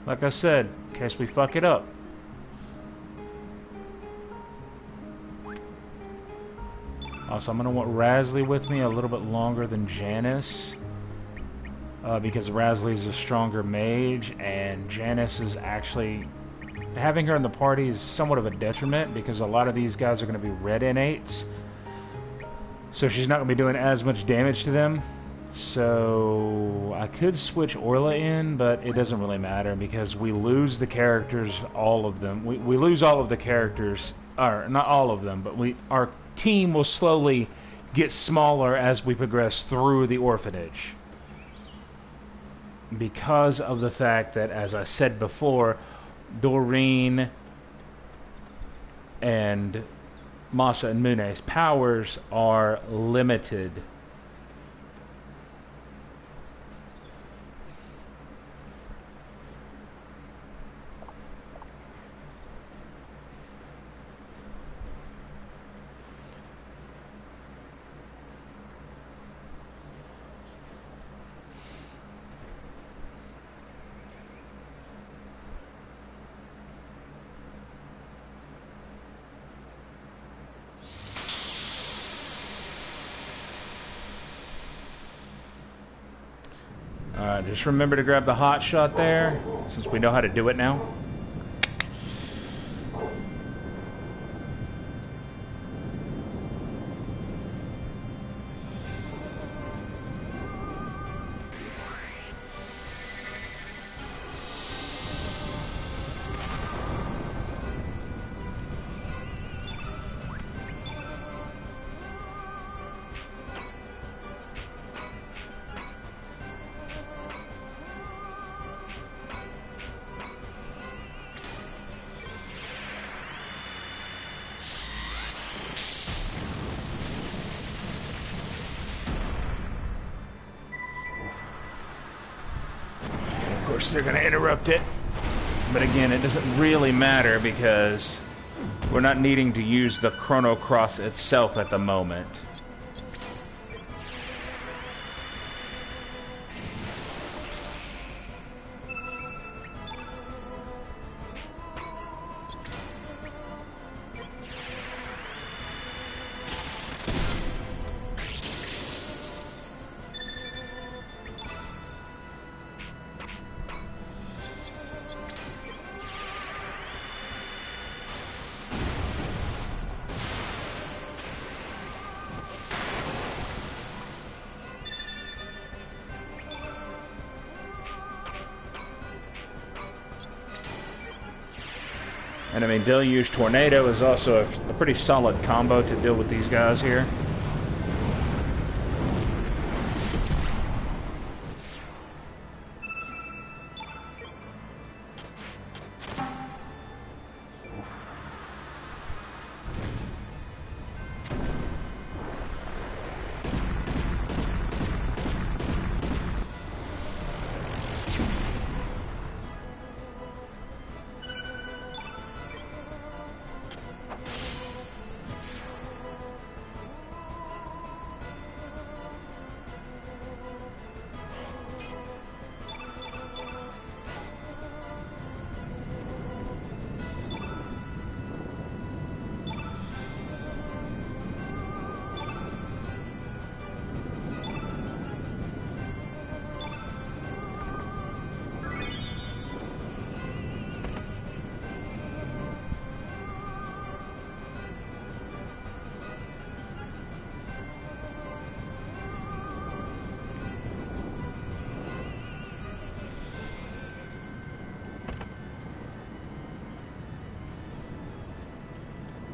Like I said, in case we fuck it up. Also, I'm going to want Rasley with me a little bit longer than Janice. Because Rasley is a stronger mage, and Janice is actually... Having her in the party is somewhat of a detriment, because a lot of these guys are going to be red innates. So she's not going to be doing as much damage to them. So I could switch Orla in, but it doesn't really matter, because we lose the characters, all of them. We lose all of the characters, or not all of them, but our team will slowly get smaller as we progress through the orphanage. Because of the fact that, as I said before, Doreen and Masa and Mune's powers are limited. Just remember to grab the hot shot there, since we know how to do it now. course they're going to interrupt it. But again, it doesn't really matter because we're not needing to use the Chrono Cross itself at the moment. And I mean, Deluge Tornado is also a pretty solid combo to deal with these guys here.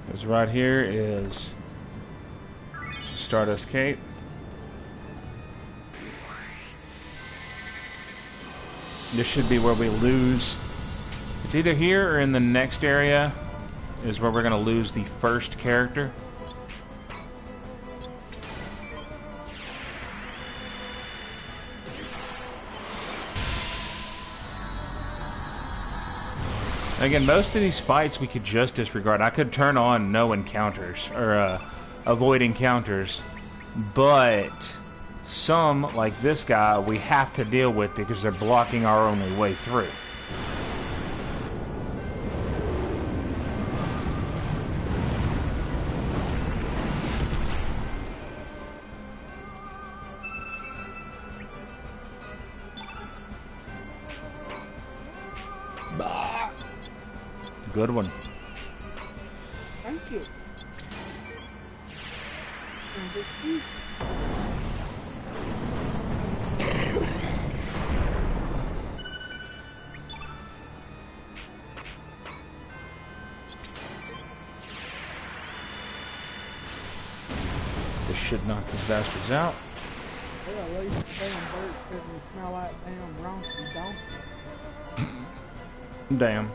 Because right here is Stardust Cape. This should be where we lose. It's either here or in the next area is where we're going to lose the first character. Again, most of these fights we could just disregard. I could turn on no encounters, or avoid encounters, but some, like this guy, we have to deal with because they're blocking our only way through. Good one. Thank you. And excuse This should knock these bastards out. Well, at least the damn bird couldn't smell like damn wrong donkey. Damn.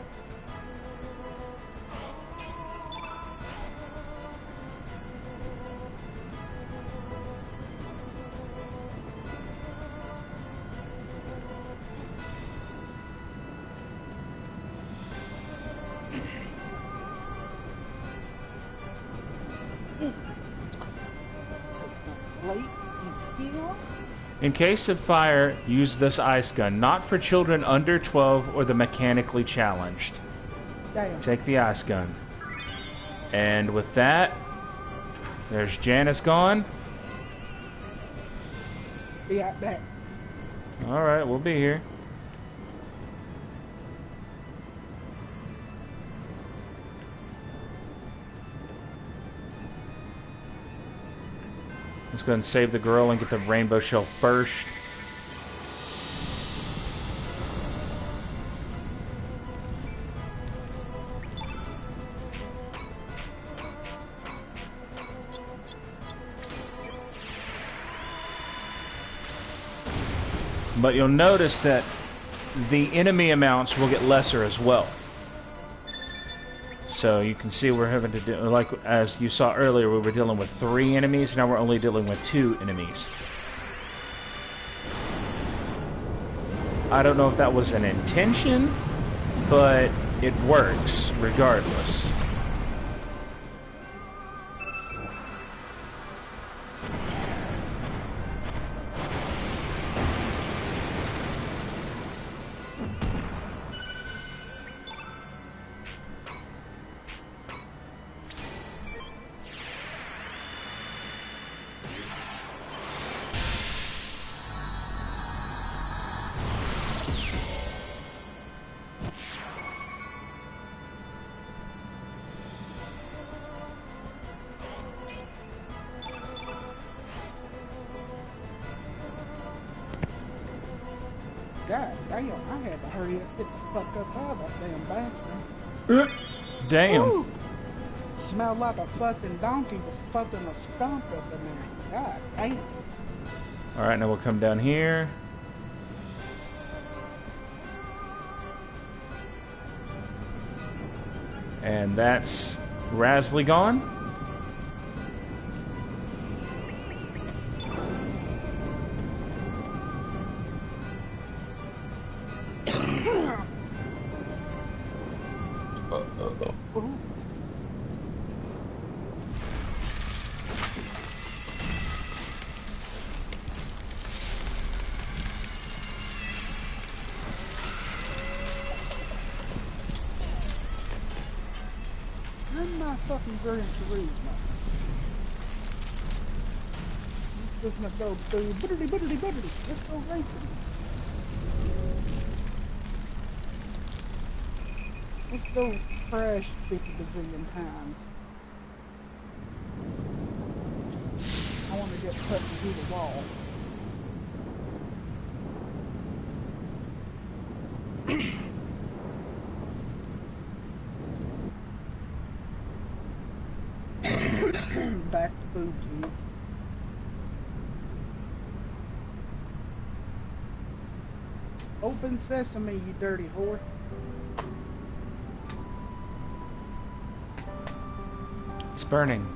In case of fire, use this ice gun. Not for children under 12 or the mechanically challenged. Damn. Take the ice gun. And with that, there's Janice gone. Be right back. Alright, we'll be here. Let's go ahead and save the girl and get the rainbow shell first. But you'll notice that the enemy amounts will get lesser as well. So you can see we're having to do, like as you saw earlier, we were dealing with 3 enemies. Now we're only dealing with 2 enemies. I don't know if that was an intention, but it works regardless. God damn, I had to hurry up and get the fuck up out of that damn bathroom. Damn. Woo! Smelled like a fucking donkey was fucking a skunk up in there. God damn. Alright, now we'll come down here. And that's Rasley gone. Ooh. Run my fucking Gran Turismo. Let's just go through buttity buttity buttity. Let's go racing. Let's go crash 50 bazillion times. I want to get cut through the wall. Back to food tube. Open sesame, you dirty whore. It's burning.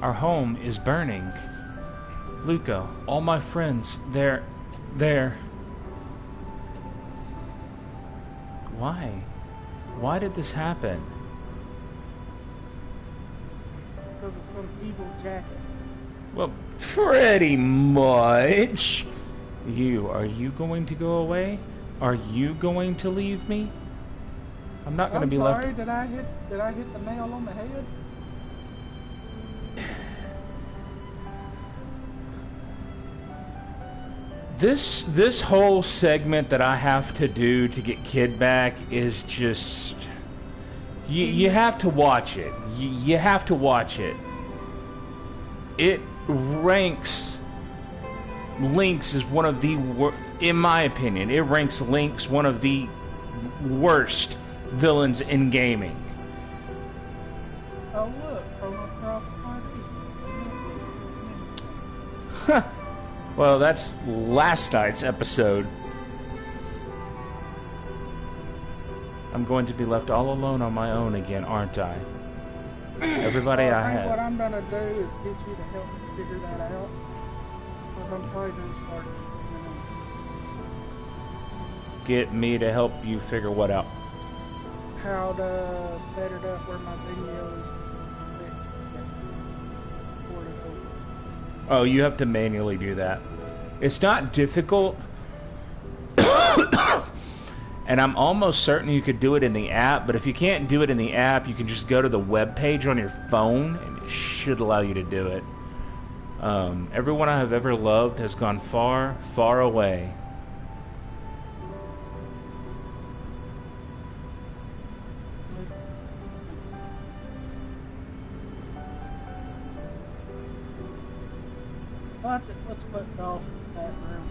Our home is burning. Luca, all my friends, they're... Why? Why did this happen? Because of some evil jacket. Well, pretty much. Are you going to go away? Are you going to leave me? I'm not going to be left... I'm sorry, did I hit the nail on the head? This whole segment that I have to do to get Kid back is just... You have to watch it. You have to watch it. It ranks Lynx as one of the in my opinion, it ranks Lynx one of the worst villains in gaming. Oh look, Chrono Cross Party. Well, that's last night's episode. I'm going to be left all alone on my own again, aren't I? Everybody So I think what had. I'm gonna do is get you to help me figure that out. Because I'm probably gonna start, Get me to help you figure what out. how to set it up where my videos Oh, you have to manually do that. It's not difficult. And I'm almost certain you could do it in the app, but if you can't do it in the app, you can just go to the web page on your phone, and it should allow you to do it. Everyone I have ever loved has gone far, far away. Let's put golf in that room.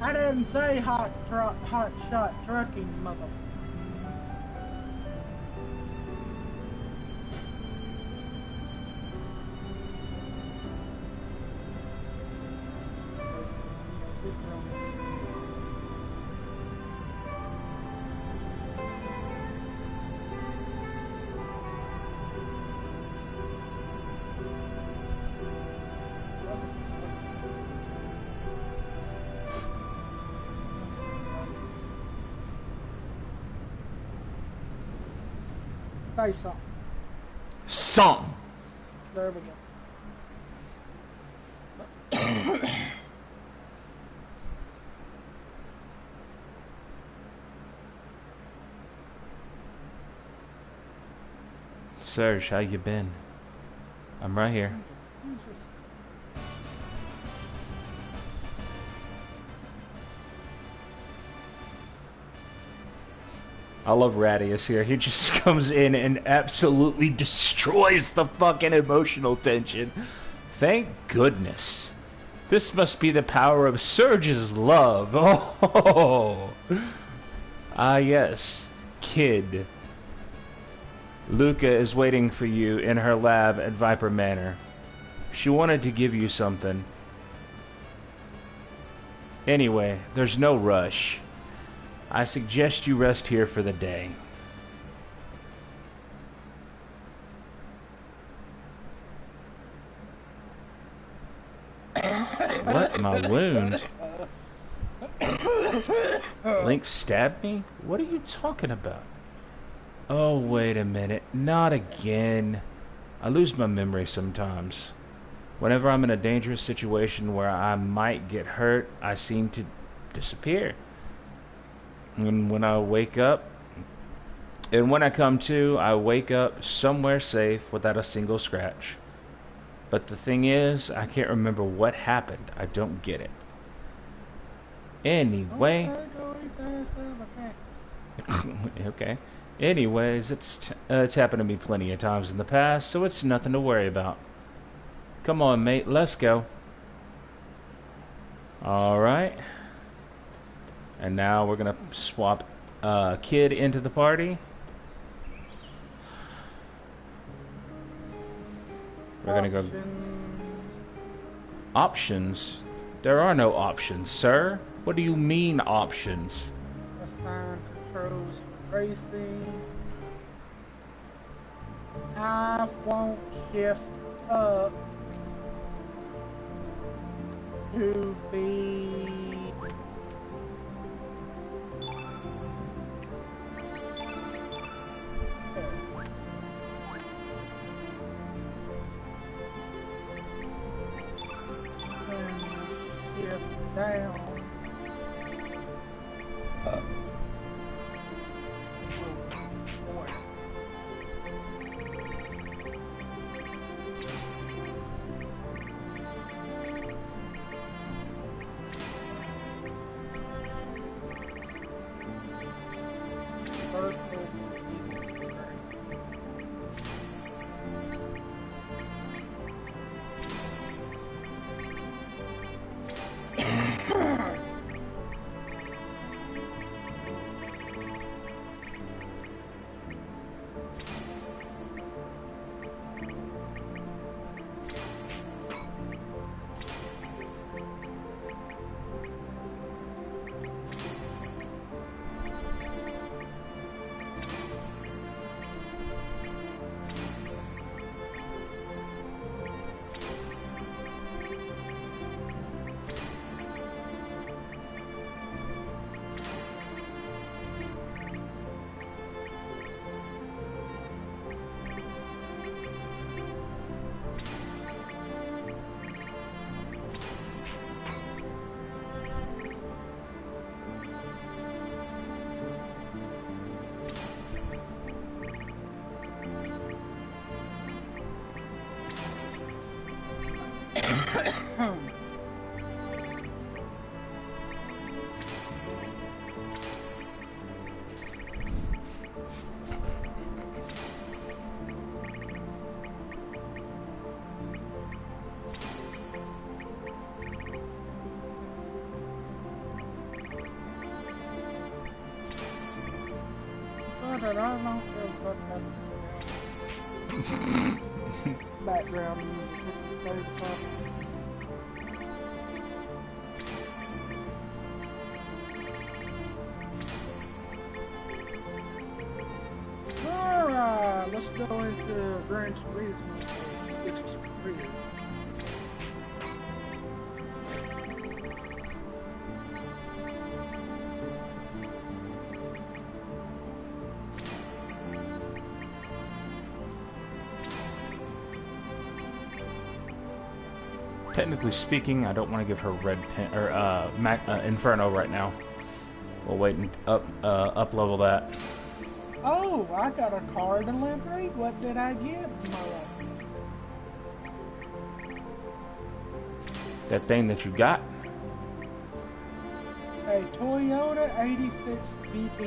I didn't say hot shot trucking, mother. say something. Song. There we go. Serge, how you been? I'm right here. I love Radius here. He just comes in and absolutely destroys the fucking emotional tension. Thank goodness. This must be the power of Surge's love. Oh. Ah, yes. Kid. Luca is waiting for you in her lab at Viper Manor. She wanted to give you something. Anyway, there's no rush. I suggest you rest here for the day. What? My wound? Link stabbed me? What are you talking about? Oh, wait a minute. Not again. I lose my memory sometimes. Whenever I'm in a dangerous situation where I might get hurt, I seem to disappear. And when I wake up, and when I come to, I wake up somewhere safe without a single scratch. But the thing is, I can't remember what happened. I don't get it. Anyway. Okay. Anyways, it's happened to me plenty of times in the past, so it's nothing to worry about. Come on, mate, let's go. Alright. And now we're gonna swap Kid into the party. We're gonna go... Options? There are no options, sir. What do you mean, options? Assign controls for racing. I won't shift up to be... shift down. I don't know background music with the third part. Alright, let's go into Gran Turismo, which is weird. technically speaking, I don't want to give her red pin or Inferno right now. We'll wait and up level that. Oh, I got a car delivery. What did I get? That thing that you got? A Toyota 86 GT.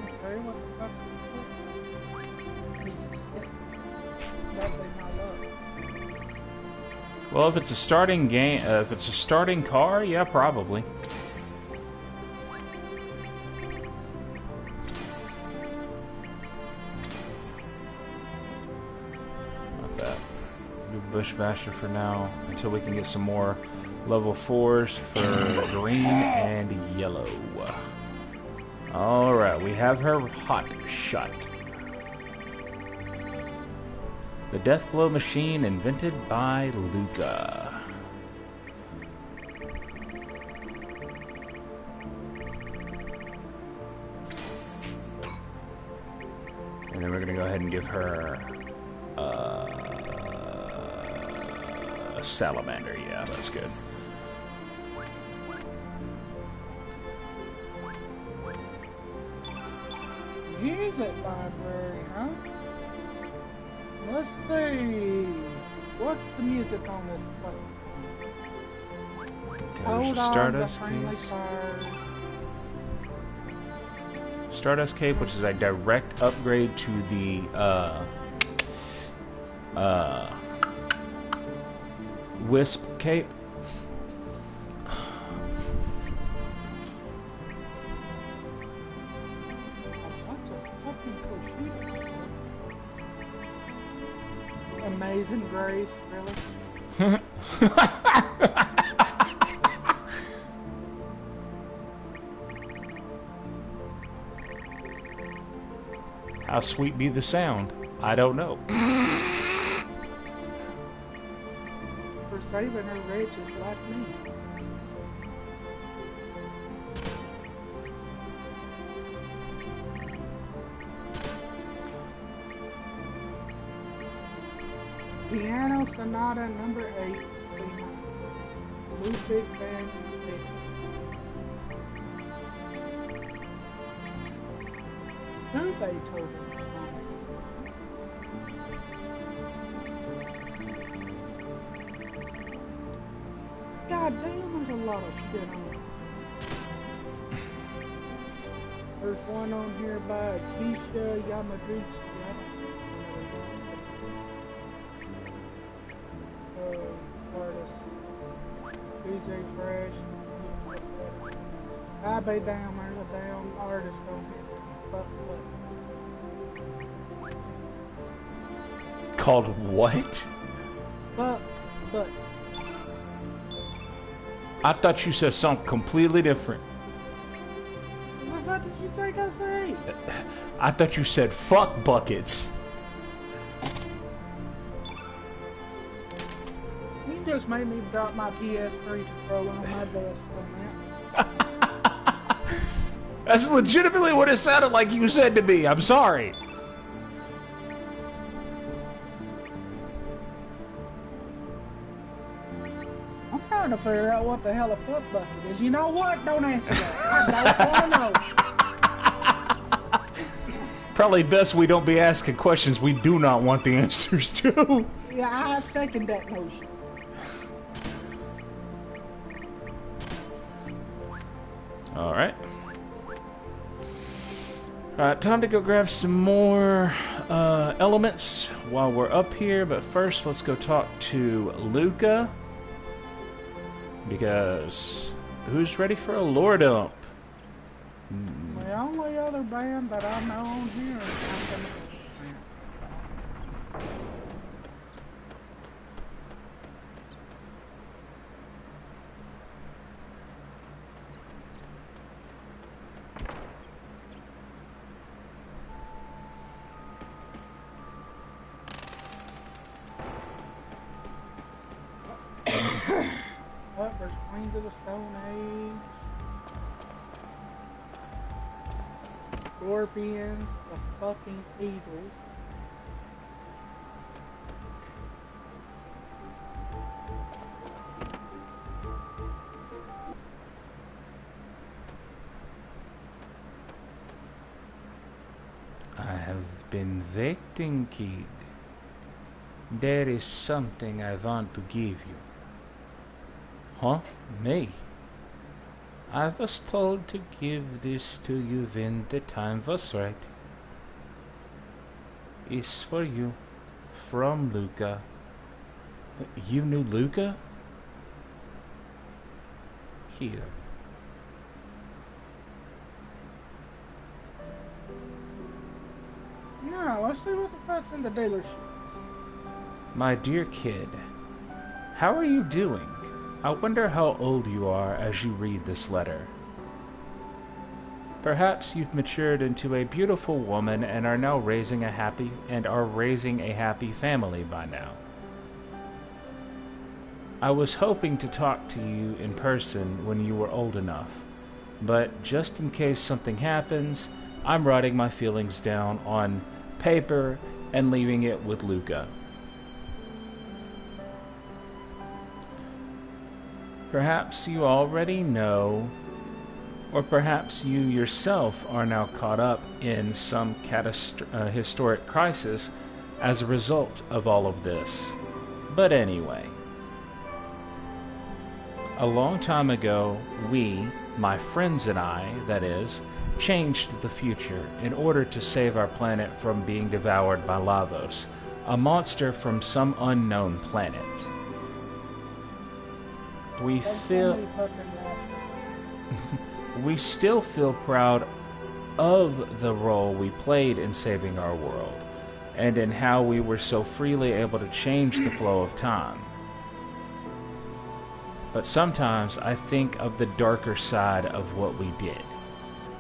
Okay, what the fuck is this? Definitely not luck. Well, if it's a starting game, if it's a starting car, yeah, probably. Not that. Do Bushmaster for now until we can get some more level 4s for green and yellow. All right, we have her hot shot. The death blow machine invented by Luca. And then we're going to go ahead and give her a salamander. Yeah, that's good. Music library, huh? Let's see. What's the music on this place? Okay, Hold there's a on, Stardust the friendly case. fire. Stardust Cape, which is a direct upgrade to the Wisp Cape. Amazing Grace, really? How sweet be the sound? I don't know. For saving her riches like me. Piano Sonata number 8, Ludwig van Beethoven. Two Beethoven. God damn, there's a lot of shit on it. There's one on here by Keisha Yamaguchi. Artist. DJ Fresh. I be down there, the damn artist on here. Fuck what? Called what? But. I thought you said something completely different. What did you think I said? I thought you said fuck buckets. You just made me drop my PS3 controller on my desk on that. That's legitimately what it sounded like you said to me. I'm sorry. I'm trying to figure out what the hell a foot bucket is. You know what? Don't answer that. I don't want to know. Probably best we don't be asking questions we do not want the answers to. Yeah, I second that notion. Alright. Alright, time to go grab some more elements while we're up here, but first let's go talk to Luca. Because who's ready for a lore dump? The only other band that I know on here is Captain. Oh, there's Queens of the Stone Age. Scorpions, the fucking Eagles. been waiting, kid. There is something I want to give you. Huh? Me? I was told to give this to you when the time was right. It's for you. From Luca. You knew Luca? Here. Yeah, let's see what the fuck's in the dealership. My dear kid, how are you doing? I wonder how old you are as you read this letter. Perhaps you've matured into a beautiful woman and are now raising a happy family by now. I was hoping to talk to you in person when you were old enough, but just in case something happens, I'm writing my feelings down on paper and leaving it with Luca. Perhaps you already know, or perhaps you yourself are now caught up in some historic crisis as a result of all of this. But anyway, a long time ago, we, my friends and I, that is, changed the future in order to save our planet from being devoured by Lavos, a monster from some unknown planet. We still feel proud of the role we played in saving our world, and in how we were so freely able to change the flow of time. But sometimes I think of the darker side of what we did.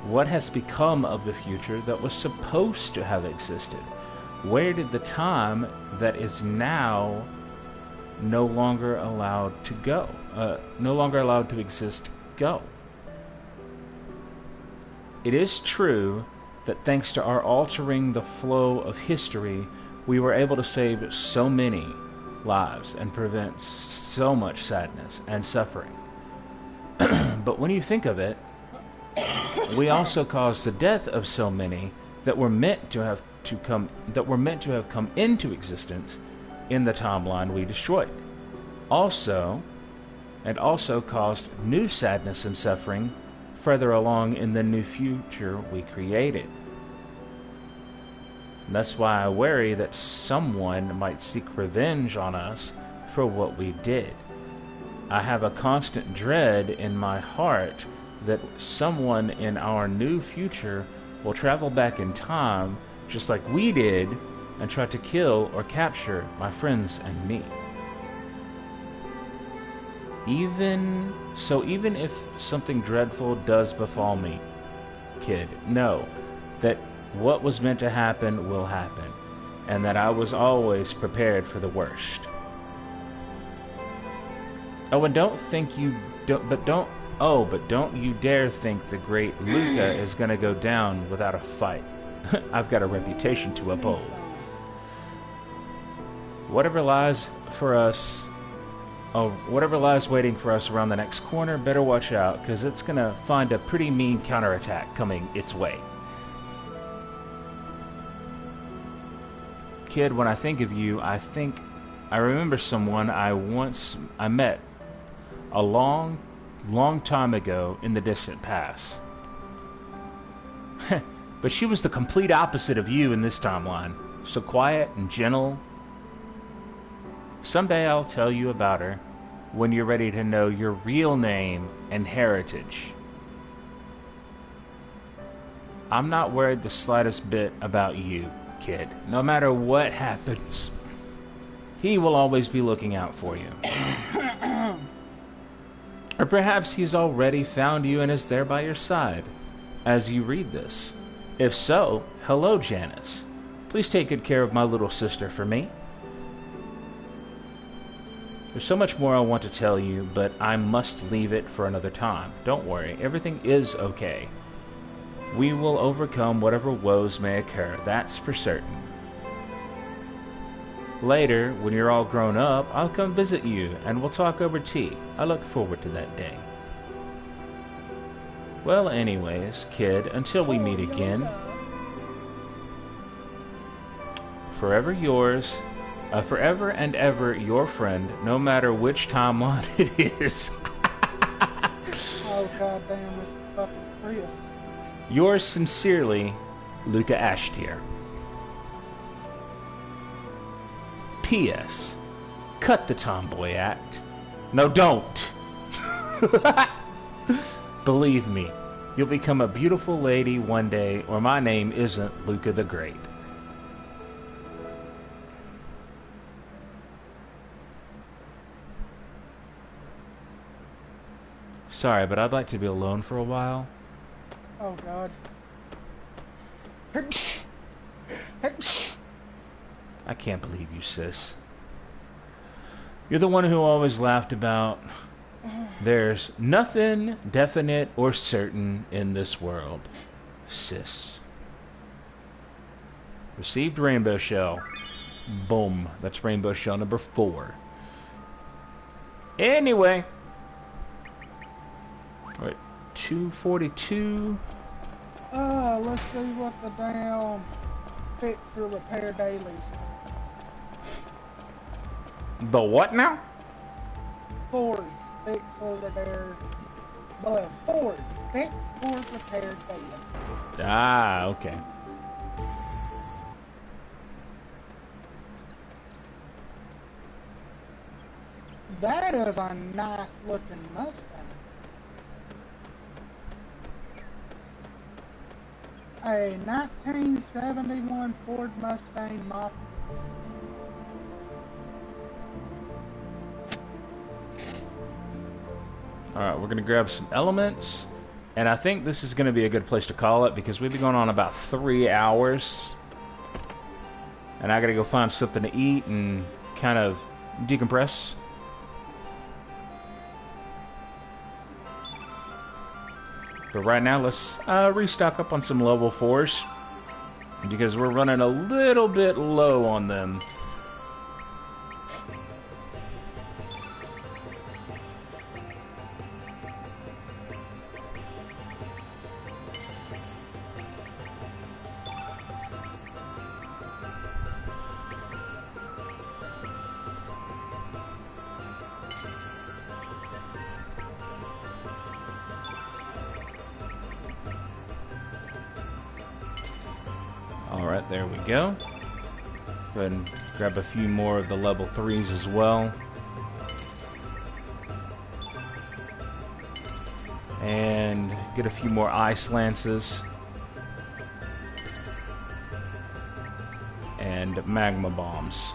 What has become of the future that was supposed to have existed? Where did the time that is now no longer allowed to go? No longer allowed to exist, go? It is true that thanks to our altering the flow of history, we were able to save so many lives and prevent so much sadness and suffering. But when you think of it, we also caused the death of so many that were meant to have come into existence in the timeline we destroyed. Also caused new sadness and suffering further along in the new future we created. And that's why I worry that someone might seek revenge on us for what we did. I have a constant dread in my heart that someone in our new future will travel back in time just like we did and try to kill or capture my friends and me. Even if something dreadful does befall me, kid, know that what was meant to happen will happen, and that I was always prepared for the worst. Oh, and don't you dare think the great Luca is gonna go down without a fight. I've got a reputation to uphold. Whatever lies waiting for us around the next corner, better watch out, because it's going to find a pretty mean counterattack coming its way. Kid, when I think of you, I remember someone I met a long time ago in the distant past. But she was the complete opposite of you in this timeline. So quiet and gentle. Someday I'll tell you about her when you're ready to know your real name and heritage. I'm not worried the slightest bit about you, kid. No matter what happens, he will always be looking out for you. Or perhaps he's already found you and is there by your side as you read this. If so, hello, Janice. Please take good care of my little sister for me. There's so much more I want to tell you, but I must leave it for another time. Don't worry, everything is okay. We will overcome whatever woes may occur, that's for certain. Later, when you're all grown up, I'll come visit you, and we'll talk over tea. I look forward to that day. Well, anyways, kid, until we meet again, forever yours, forever and ever your friend, no matter which timeline it is. Oh goddamn, this fucking Chris. Yours sincerely, Luca Ashtier. P.S. Cut the tomboy act. No, don't. Believe me, you'll become a beautiful lady one day, or my name isn't Luca the Great. Sorry, but I'd like to be alone for a while. Oh god. I can't believe you, sis. You're the one who always laughed about there's nothing definite or certain in this world, sis. Received rainbow shell. Boom. That's rainbow shell number 4. Anyway. Alright, 242. Let's see what the damn fix or repair dailies. The what now? Ford fix or repair. Ford fix or repair daily. Ah, okay. That is a nice looking Mustang. A 1971 Ford Mustang Mach. Alright, we're going to grab some elements. And I think this is going to be a good place to call it because we've been going on about 3 hours. And I got to go find something to eat and kind of decompress. But right now, let's restock up on some level 4s. Because we're running a little bit low on them. Alright, there we go. Go ahead and grab a few more of the level 3s as well. And get a few more ice lances. And magma bombs.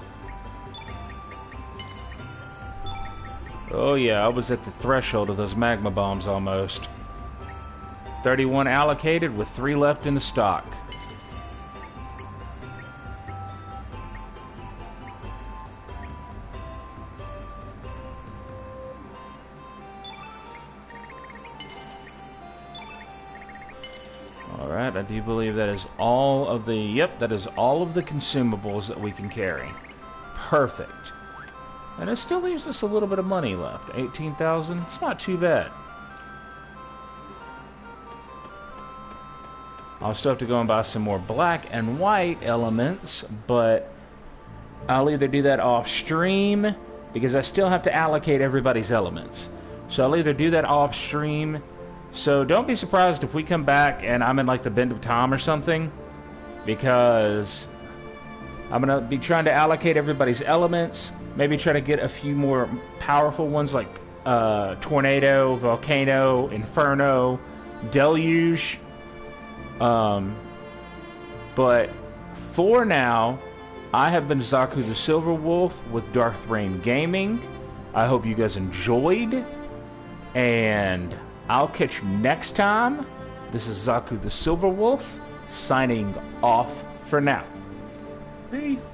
Oh yeah, I was at the threshold of those magma bombs almost. 31 allocated with 3 left in the stock. Alright, I do believe that is all of the... Yep, that is all of the consumables that we can carry. Perfect. And it still leaves us a little bit of money left. 18,000? It's not too bad. I'll still have to go and buy some more black and white elements, but I'll either do that off stream, because I still have to allocate everybody's elements. So I'll either do that off stream. So don't be surprised if we come back and I'm in like the bend of time or something, because I'm going to be trying to allocate everybody's elements, maybe try to get a few more powerful ones like Tornado, Volcano, Inferno, Deluge. But for now, I have been Zaku the Silver Wolf with Darth Reign Gaming. I hope you guys enjoyed, and I'll catch you next time. This is Zaku the Silver Wolf, signing off for now. Peace.